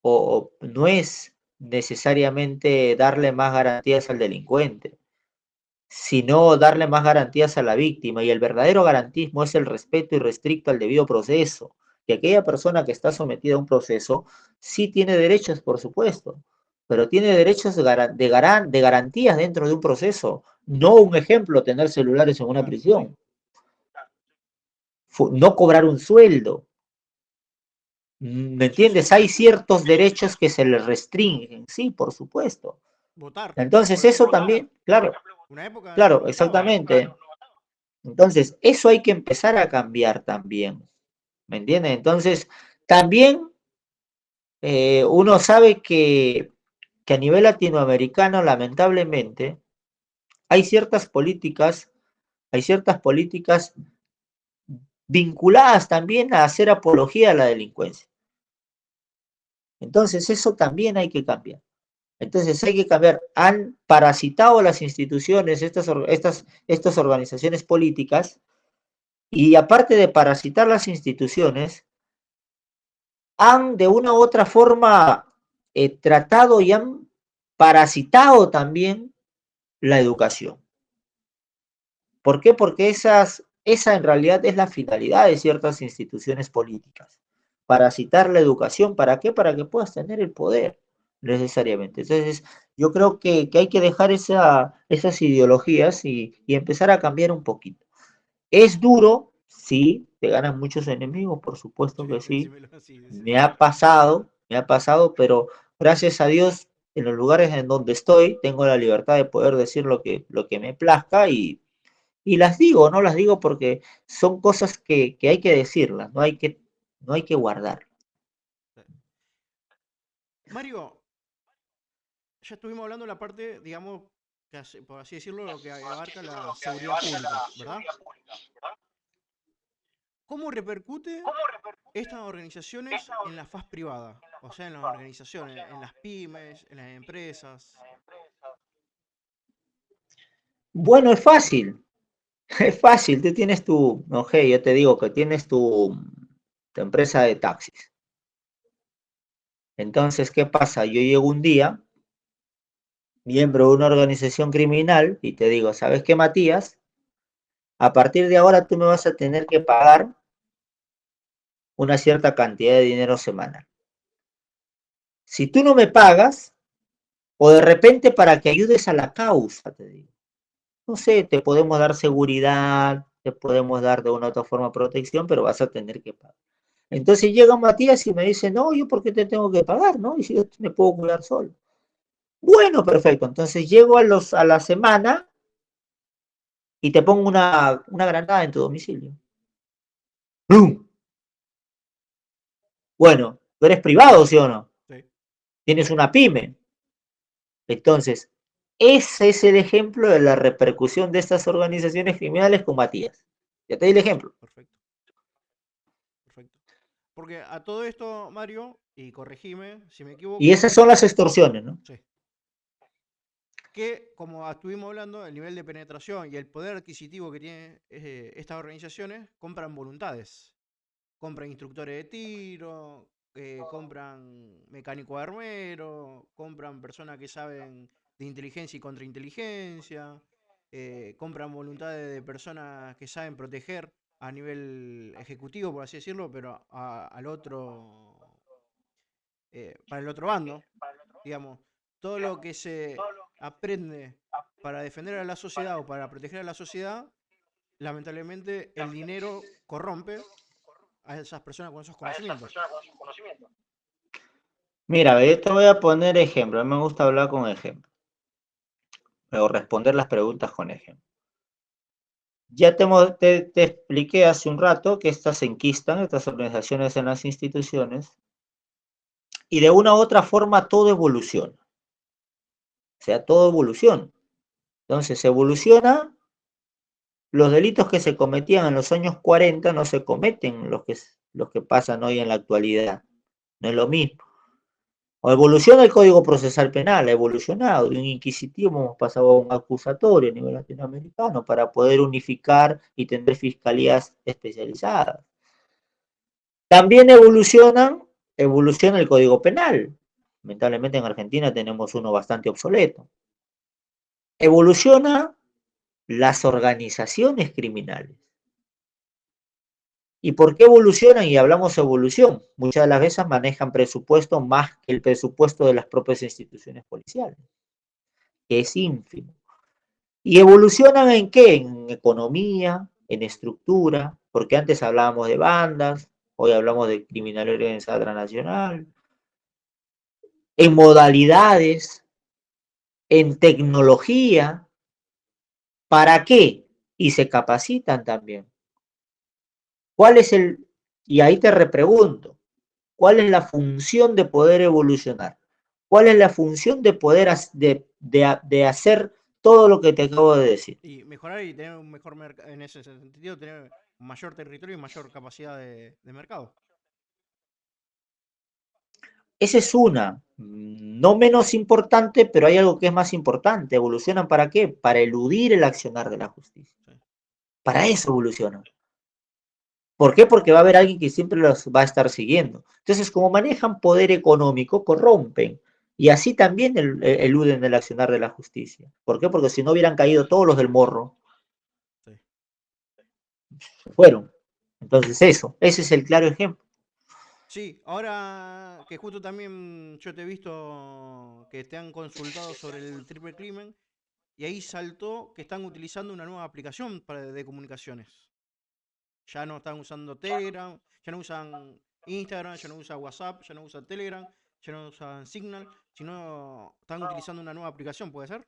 no es necesariamente darle más garantías al delincuente, sino darle más garantías a la víctima. Y el verdadero garantismo es el respeto irrestricto al debido proceso. Que aquella persona que está sometida a un proceso sí tiene derechos, por supuesto, pero tiene derechos de garantías dentro de un proceso. No un ejemplo, tener celulares en una Claro, sí. prisión, no cobrar un sueldo. ¿Me Sí, sí. entiendes? Hay ciertos derechos que se les restringen, sí, por supuesto. Votar, por Entonces, eso ejemplo, votar. también, claro, Una época uno claro, votaba. exactamente. Entonces, eso hay que empezar a cambiar también, ¿me entiendes? Entonces, también uno sabe que a nivel latinoamericano, lamentablemente, hay ciertas políticas vinculadas también a hacer apología a la delincuencia. Entonces, eso también hay que cambiar. Entonces hay que cambiar. Han parasitado las instituciones, estas organizaciones políticas, y aparte de parasitar las instituciones, han de una u otra forma tratado y han parasitado también la educación. ¿Por qué? Porque esa en realidad es la finalidad de ciertas instituciones políticas. Parasitar la educación, ¿para qué? Para que puedas tener el poder, necesariamente. Entonces, yo creo que hay que dejar esas ideologías y empezar a cambiar un poquito. Es duro, sí, te ganan muchos enemigos, por supuesto que sí. Decímelo así, decímelo así. Me ha pasado, pero gracias a Dios, en los lugares en donde estoy, tengo la libertad de poder decir lo que me plazca y las digo, no las digo porque son cosas que hay que decirlas, no hay que guardar. Mario, ya estuvimos hablando de la parte, digamos, por así decirlo, lo que abarca la seguridad pública, ¿verdad? ¿Cómo repercute estas organizaciones en la faz privada? O sea, en las organizaciones, en las pymes, en las empresas. Bueno, es fácil, es fácil, tú tienes ok, yo te digo que tienes tu empresa de taxis. Entonces, ¿qué pasa? Yo llego un día, miembro de una organización criminal, y te digo, ¿sabes qué, Matías? A partir de ahora tú me vas a tener que pagar una cierta cantidad de dinero semanal. Si tú no me pagas, o de repente para que ayudes a la causa, te digo. No sé, te podemos dar seguridad, te podemos dar de una u otra forma protección, pero vas a tener que pagar. Entonces llega Matías y me dice, no, yo por qué te tengo que pagar, ¿no? Y si yo me puedo cuidar solo. Bueno, perfecto. Entonces llego a la semana y te pongo una granada en tu domicilio. ¡Bum! Bueno, ¿tú eres privado, sí o no? Sí, Tienes una pyme. Entonces, ese es el ejemplo de la repercusión de estas organizaciones criminales con Matías. Ya te di el ejemplo. perfecto, perfecto. Porque a todo esto, Mario, y corregime si me Y equivoco, esas son las extorsiones, ¿no? sí, que como estuvimos hablando, el nivel de penetración y el poder adquisitivo que tienen estas organizaciones compran voluntades. Compran instructores de tiro, compran mecánico armero, compran personas que saben de inteligencia y contrainteligencia, compran voluntades de personas que saben proteger a nivel ejecutivo, por así decirlo, pero al otro, para el otro bando, digamos, todo lo que se aprende para defender a la sociedad o para proteger a la sociedad, lamentablemente el dinero corrompe a esas personas con esos conocimientos. Mira, yo te voy a poner ejemplo. A mí me gusta hablar con ejemplo, o responder las preguntas con ejemplo. Ya te expliqué hace un rato que estas se enquistan, estas organizaciones en las instituciones, y de una u otra forma todo evoluciona. O sea, todo evoluciona. Entonces, evoluciona, los delitos que se cometían en los años 40 no se cometen los que pasan hoy en la actualidad. No es lo mismo. O evoluciona el Código Procesal Penal, ha evolucionado. De un inquisitivo hemos pasado a un acusatorio a nivel latinoamericano para poder unificar y tener fiscalías especializadas. También evoluciona el Código Penal. Lamentablemente en Argentina tenemos uno bastante obsoleto. Evoluciona las organizaciones criminales. ¿Y por qué evolucionan? Y hablamos de evolución. Muchas de las veces manejan presupuesto más que el presupuesto de las propias instituciones policiales, que es ínfimo. ¿Y evolucionan en qué? En economía, en estructura, porque antes hablábamos de bandas, hoy hablamos de criminalidad organizada transnacional, en modalidades, en tecnología. ¿Para qué? Y se capacitan también. ¿Cuál es el, y ahí te repregunto, cuál es la función de poder evolucionar? ¿Cuál es la función de poder de hacer todo lo que te acabo de decir? Y mejorar y tener un mejor mercado, en ese sentido, tener mayor territorio y mayor capacidad de mercado. Esa es una, no menos importante, pero hay algo que es más importante. ¿Evolucionan para qué? Para eludir el accionar de la justicia. Sí. Para eso evolucionan. ¿Por qué? Porque va a haber alguien que siempre los va a estar siguiendo. Entonces, como manejan poder económico, corrompen. Y así también eluden el accionar de la justicia. ¿Por qué? Porque si no hubieran caído todos los del morro, Sí. se fueron. Entonces, ese es el claro ejemplo. Sí, ahora que justo también yo te he visto que te han consultado sobre el triple crimen y ahí saltó que están utilizando una nueva aplicación de comunicaciones. Ya no están usando Telegram, ya no usan Instagram, ya no usan WhatsApp, ya no usan Telegram, ya no usan Signal, sino están utilizando una nueva aplicación, ¿puede ser?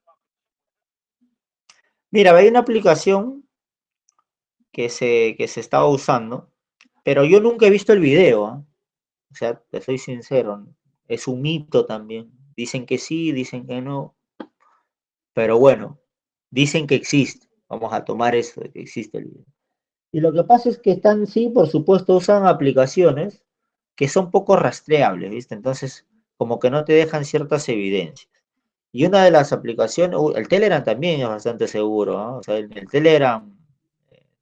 Mira, hay una aplicación que se estaba usando, pero yo nunca he visto el video, ¿eh? O sea, te soy sincero, es un mito también. Dicen que sí, dicen que no, pero bueno, dicen que existe. Vamos a tomar eso de que existe el video. Y lo que pasa es que están, sí, por supuesto, usan aplicaciones que son poco rastreables, ¿viste? Entonces, como que no te dejan ciertas evidencias. Y una de las aplicaciones, el Telegram también es bastante seguro, ¿no? O sea, el Telegram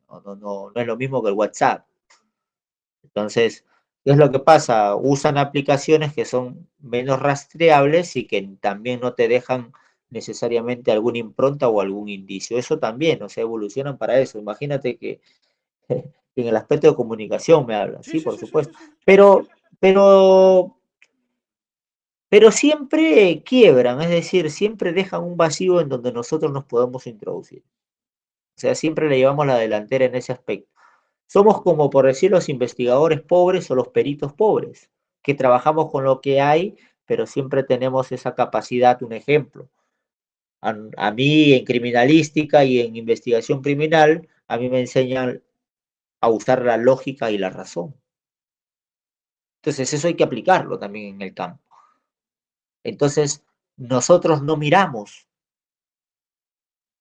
no es lo mismo que el WhatsApp. Entonces, ¿qué es lo que pasa? Usan aplicaciones que son menos rastreables y que también no te dejan necesariamente alguna impronta o algún indicio. Eso también, o sea, evolucionan para eso. Imagínate que en el aspecto de comunicación me hablan, Sí, sí, sí, por sí, sí, sí, supuesto. sí. Pero, pero, pero siempre quiebran, es decir, siempre dejan un vacío en donde nosotros nos podemos introducir. O sea, siempre le llevamos la delantera en ese aspecto. Somos como, por decir, los investigadores pobres o los peritos pobres, que trabajamos con lo que hay, pero siempre tenemos esa capacidad. Un ejemplo, A mí en criminalística y en investigación criminal, a mí me enseñan a usar la lógica y la razón. Entonces eso hay que aplicarlo también en el campo. Entonces nosotros no miramos,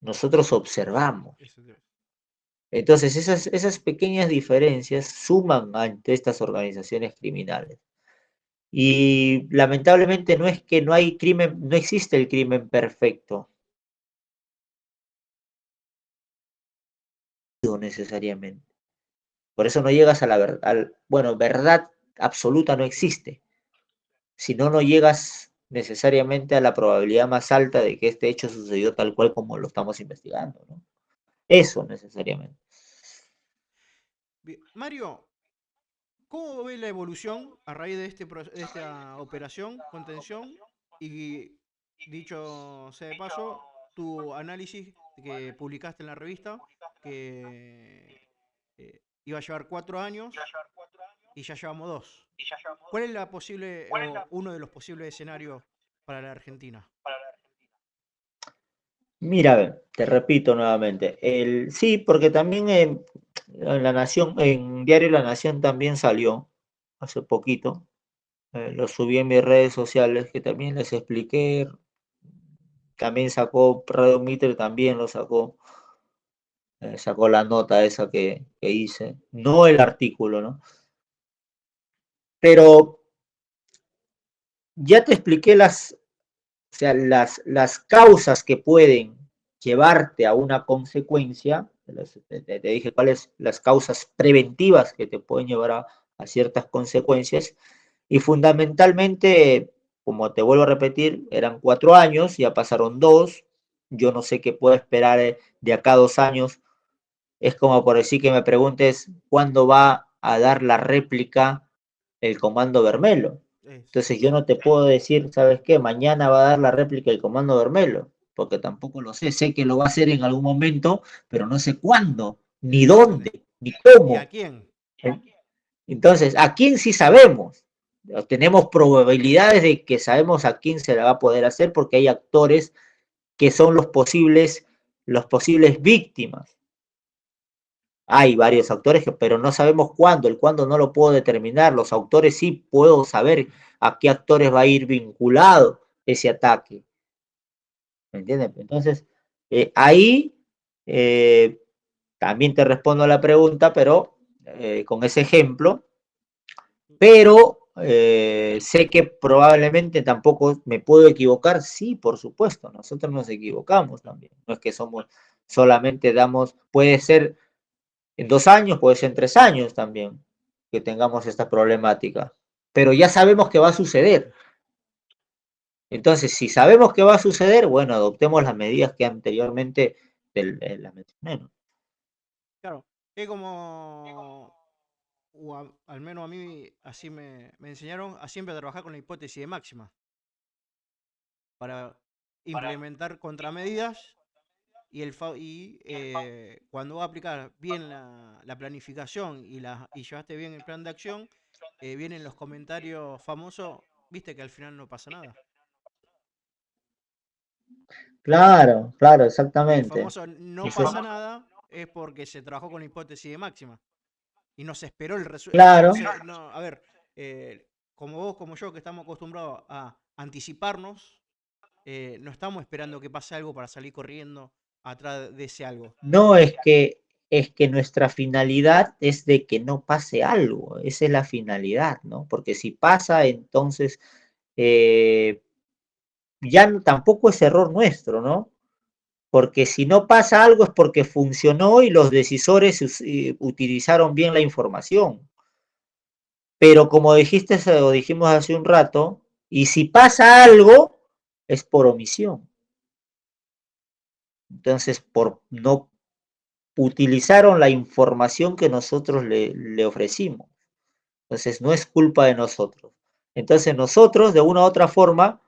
nosotros observamos. Entonces esas pequeñas diferencias suman ante estas organizaciones criminales. Y lamentablemente no es que no hay crimen, no existe el crimen perfecto necesariamente. Por eso no llegas a la verdad, bueno, verdad absoluta no existe, si no, no llegas necesariamente a la probabilidad más alta de que este hecho sucedió tal cual como lo estamos investigando, ¿no? Eso necesariamente. Bien. Mario, ¿cómo ve la evolución a raíz de, de esta operación, contención? Y dicho sea de paso, tu análisis que publicaste en la revista, que iba a llevar 4 años y ya llevamos 2. ¿Cuál es la posible o uno de los posibles escenarios para la Argentina? Mira, te repito nuevamente, sí, porque también en La Nación, en Diario La Nación también salió hace poquito, lo subí en mis redes sociales que también les expliqué, también sacó Radio Mitre, también lo sacó, sacó la nota esa que hice, no el artículo, ¿no? Pero ya te expliqué o sea, las causas que pueden llevarte a una consecuencia, te dije cuáles las causas preventivas que te pueden llevar a ciertas consecuencias, y fundamentalmente, como te vuelvo a repetir, eran 4 años, ya pasaron dos, yo no sé qué puedo esperar de acá a 2 años, es como por decir que me preguntes cuándo va a dar la réplica el Comando Bermelo. Entonces yo no te puedo decir, ¿sabes qué? Mañana va a dar la réplica el Comando Bermelo, porque tampoco lo sé. Sé que lo va a hacer en algún momento, pero no sé cuándo, ni Exactamente. dónde, ni ¿Y a cómo. quién? Entonces, ¿a quién sí sabemos? Tenemos probabilidades de que sabemos a quién se la va a poder hacer porque hay actores que son los posibles víctimas. Hay varios autores, pero no sabemos cuándo, el cuándo no lo puedo determinar. Los autores sí puedo saber a qué actores va a ir vinculado ese ataque. ¿Me entiendes? Entonces, ahí eh, también te respondo a la pregunta, pero con ese ejemplo, pero sé que probablemente tampoco me puedo equivocar. Sí, por supuesto, nosotros nos equivocamos también. No es que somos solamente damos, puede ser en 2 años, puede ser en 3 años también que tengamos esta problemática. Pero ya sabemos que va a suceder. Entonces, si sabemos que va a suceder, bueno, adoptemos las medidas que anteriormente las mencioné, ¿no? Claro, es como, al menos a mí así me enseñaron a siempre trabajar con la hipótesis de máxima para implementar contramedidas y, cuando va a aplicar bien la planificación y llevaste bien el plan de acción, vienen los comentarios famosos, viste que al final no pasa nada. Claro, claro, Y el exactamente. famoso no Eso es, pasa nada es porque se trabajó con la hipótesis de máxima y no se esperó el resultado. claro, No, a ver, como vos, como yo, que estamos acostumbrados a anticiparnos, no estamos esperando que pase algo para salir corriendo atrás de ese algo. no es que nuestra finalidad es de que no pase algo, esa es la finalidad, ¿no? Porque si pasa, entonces eh, ya tampoco es error nuestro, ¿no? Porque si no pasa algo es porque funcionó y los decisores utilizaron bien la información. Pero como dijiste o dijimos hace un rato, y si pasa algo, es por omisión. Entonces, por no utilizaron la información que nosotros le ofrecimos. Entonces, no es culpa de nosotros. Entonces, nosotros, de una u otra forma,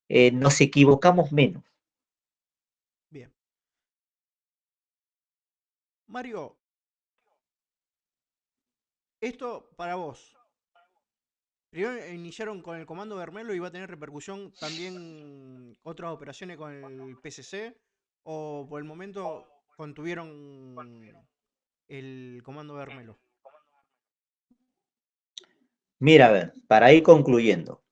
nos equivocamos menos. Bien. Mario, esto para vos, Primero iniciaron con el Comando Bermelo y va a tener repercusión también otras operaciones con el PCC, o por el momento contuvieron el Comando Bermelo. Mira, a ver, para ir concluyendo,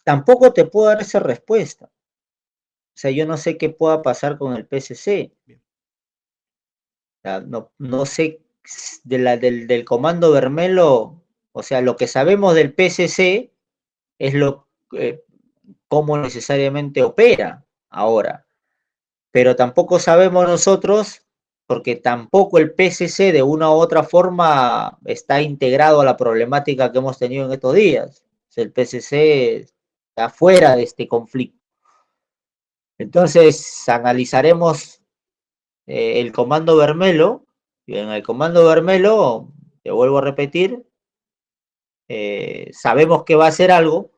tampoco te puedo dar esa respuesta. O sea, yo no sé qué pueda pasar con el PSC. Bien, O sea, no sé del Comando Bermelo, o sea, lo que sabemos del PSC es cómo necesariamente opera ahora, pero tampoco sabemos nosotros, porque tampoco el PSC de una u otra forma está integrado a la problemática que hemos tenido en estos días. O sea, el PSC está fuera de este conflicto. Entonces, analizaremos el Comando Bermelo, y en el Comando Bermelo, te vuelvo a repetir, sabemos que va a hacer algo,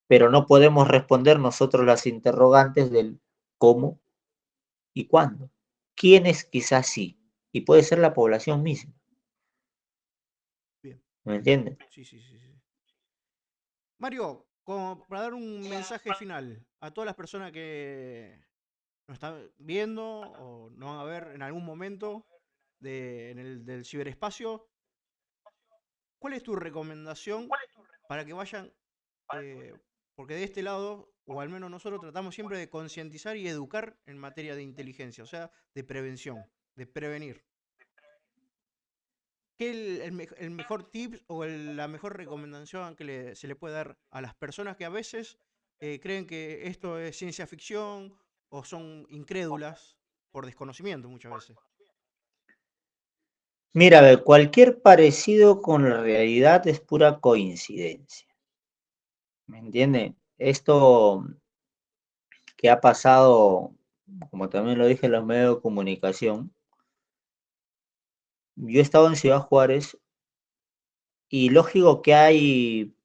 pero no podemos responder nosotros las interrogantes del cómo y cuándo. ¿Quiénes? Quizás sí, y puede ser la población misma, bien. ¿me entiendes? Sí, sí, sí, sí. Mario, como para dar un mensaje final a todas las personas que nos están viendo o nos van a ver en algún momento del ciberespacio, ¿cuál es tu recomendación para que vayan? Porque de este lado, o al menos nosotros tratamos siempre de concientizar y educar en materia de inteligencia, o sea, de prevención, de prevenir. ¿Qué es el mejor tip o la mejor recomendación que se le puede dar a las personas que a veces creen que esto es ciencia ficción o son incrédulas por desconocimiento muchas veces? Mira, a ver, cualquier parecido con la realidad es pura coincidencia, ¿me entiendes? Esto que ha pasado, como también lo dije en los medios de comunicación, yo he estado en Ciudad Juárez y lógico que hay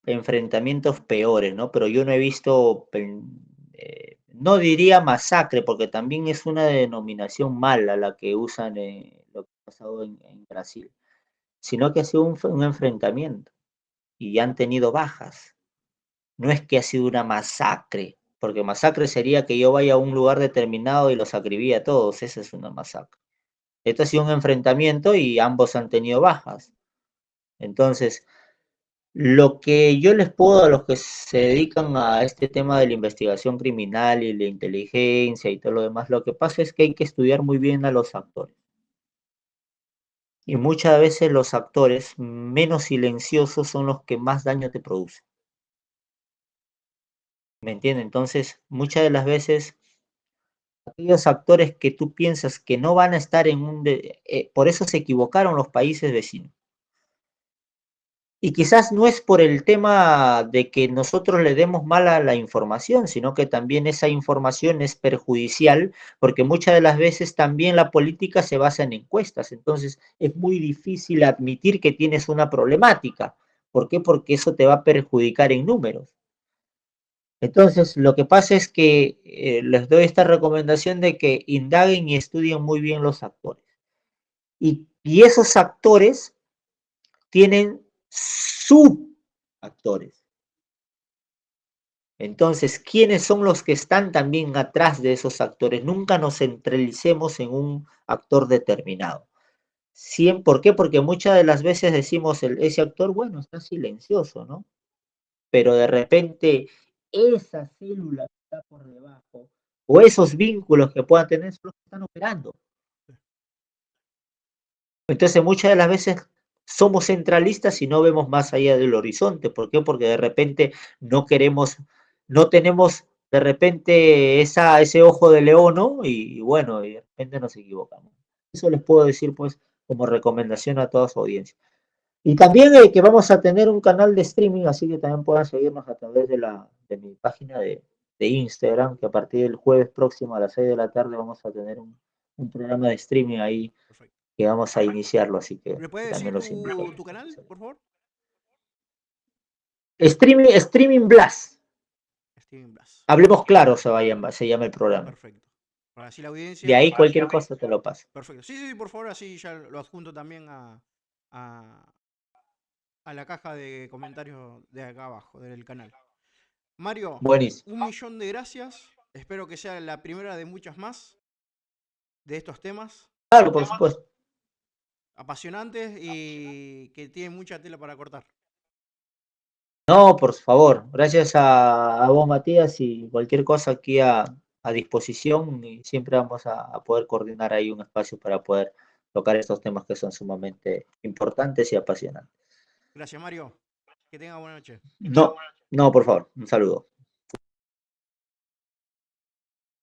enfrentamientos peores, ¿no? Pero yo no he visto, no diría masacre, porque también es una denominación mala la que usan lo que ha pasado en Brasil, sino que ha sido un enfrentamiento y han tenido bajas. No es que ha sido una masacre, porque masacre sería que yo vaya a un lugar determinado y los acribille a todos, esa es una masacre. Esto ha sido un enfrentamiento y ambos han tenido bajas. Entonces, lo que yo les puedo a los que se dedican a este tema de la investigación criminal y la inteligencia y todo lo demás, lo que pasa es que hay que estudiar muy bien a los actores. Y muchas veces los actores menos silenciosos son los que más daño te producen. ¿Me entiendes? Entonces, muchas de las veces, aquellos actores que tú piensas que no van a estar por eso se equivocaron los países vecinos. Y quizás no es por el tema de que nosotros le demos mala la información, sino que también esa información es perjudicial, porque muchas de las veces también la política se basa en encuestas. Entonces es muy difícil admitir que tienes una problemática. ¿Por qué? Porque eso te va a perjudicar en números. Entonces, lo que pasa es que les doy esta recomendación de que indaguen y estudien muy bien los actores. Y esos actores tienen subactores. Entonces, ¿quiénes son los que están también atrás de esos actores? Nunca nos centralicemos en un actor determinado. ¿Por qué? Porque muchas de las veces decimos, ese actor, bueno, está silencioso, ¿no? Pero de repente esa célula que está por debajo o esos vínculos que puedan tener son los que están operando. Entonces, muchas de las veces somos centralistas y no vemos más allá del horizonte. ¿Por qué? Porque de repente no queremos, no tenemos de repente ese ojo de león, ¿no? Y bueno, y de repente nos equivocamos. Eso les puedo decir, pues, como recomendación a toda su audiencia. Y también que vamos a tener un canal de streaming, así que también puedan seguirnos a través de mi página de Instagram, que a partir del jueves próximo a las 6 de la tarde vamos a tener un programa de streaming ahí Perfecto. que vamos a iniciarlo, así ¿Me que puedes también decir los invito a tu que canal, por favor? Streaming Blast. Steven Blas. Hablemos claro, se llama el programa. Perfecto. Para así la De audiencia. ahí cualquier cosa te lo paso. Perfecto. Sí, sí, sí, por favor, así ya lo adjunto también a, a la caja de comentarios de acá abajo, del canal. Mario, Buenísimo. 1.000.000 de gracias. Espero que sea la primera de muchas más de estos temas Claro, por supuesto. apasionantes y que tienen mucha tela para cortar. No, por favor. Gracias a vos, Matías, y cualquier cosa aquí a disposición y siempre vamos a poder coordinar ahí un espacio para poder tocar estos temas que son sumamente importantes y apasionantes. Gracias, Mario. Que tenga buena noche. No, no, por favor. Un saludo.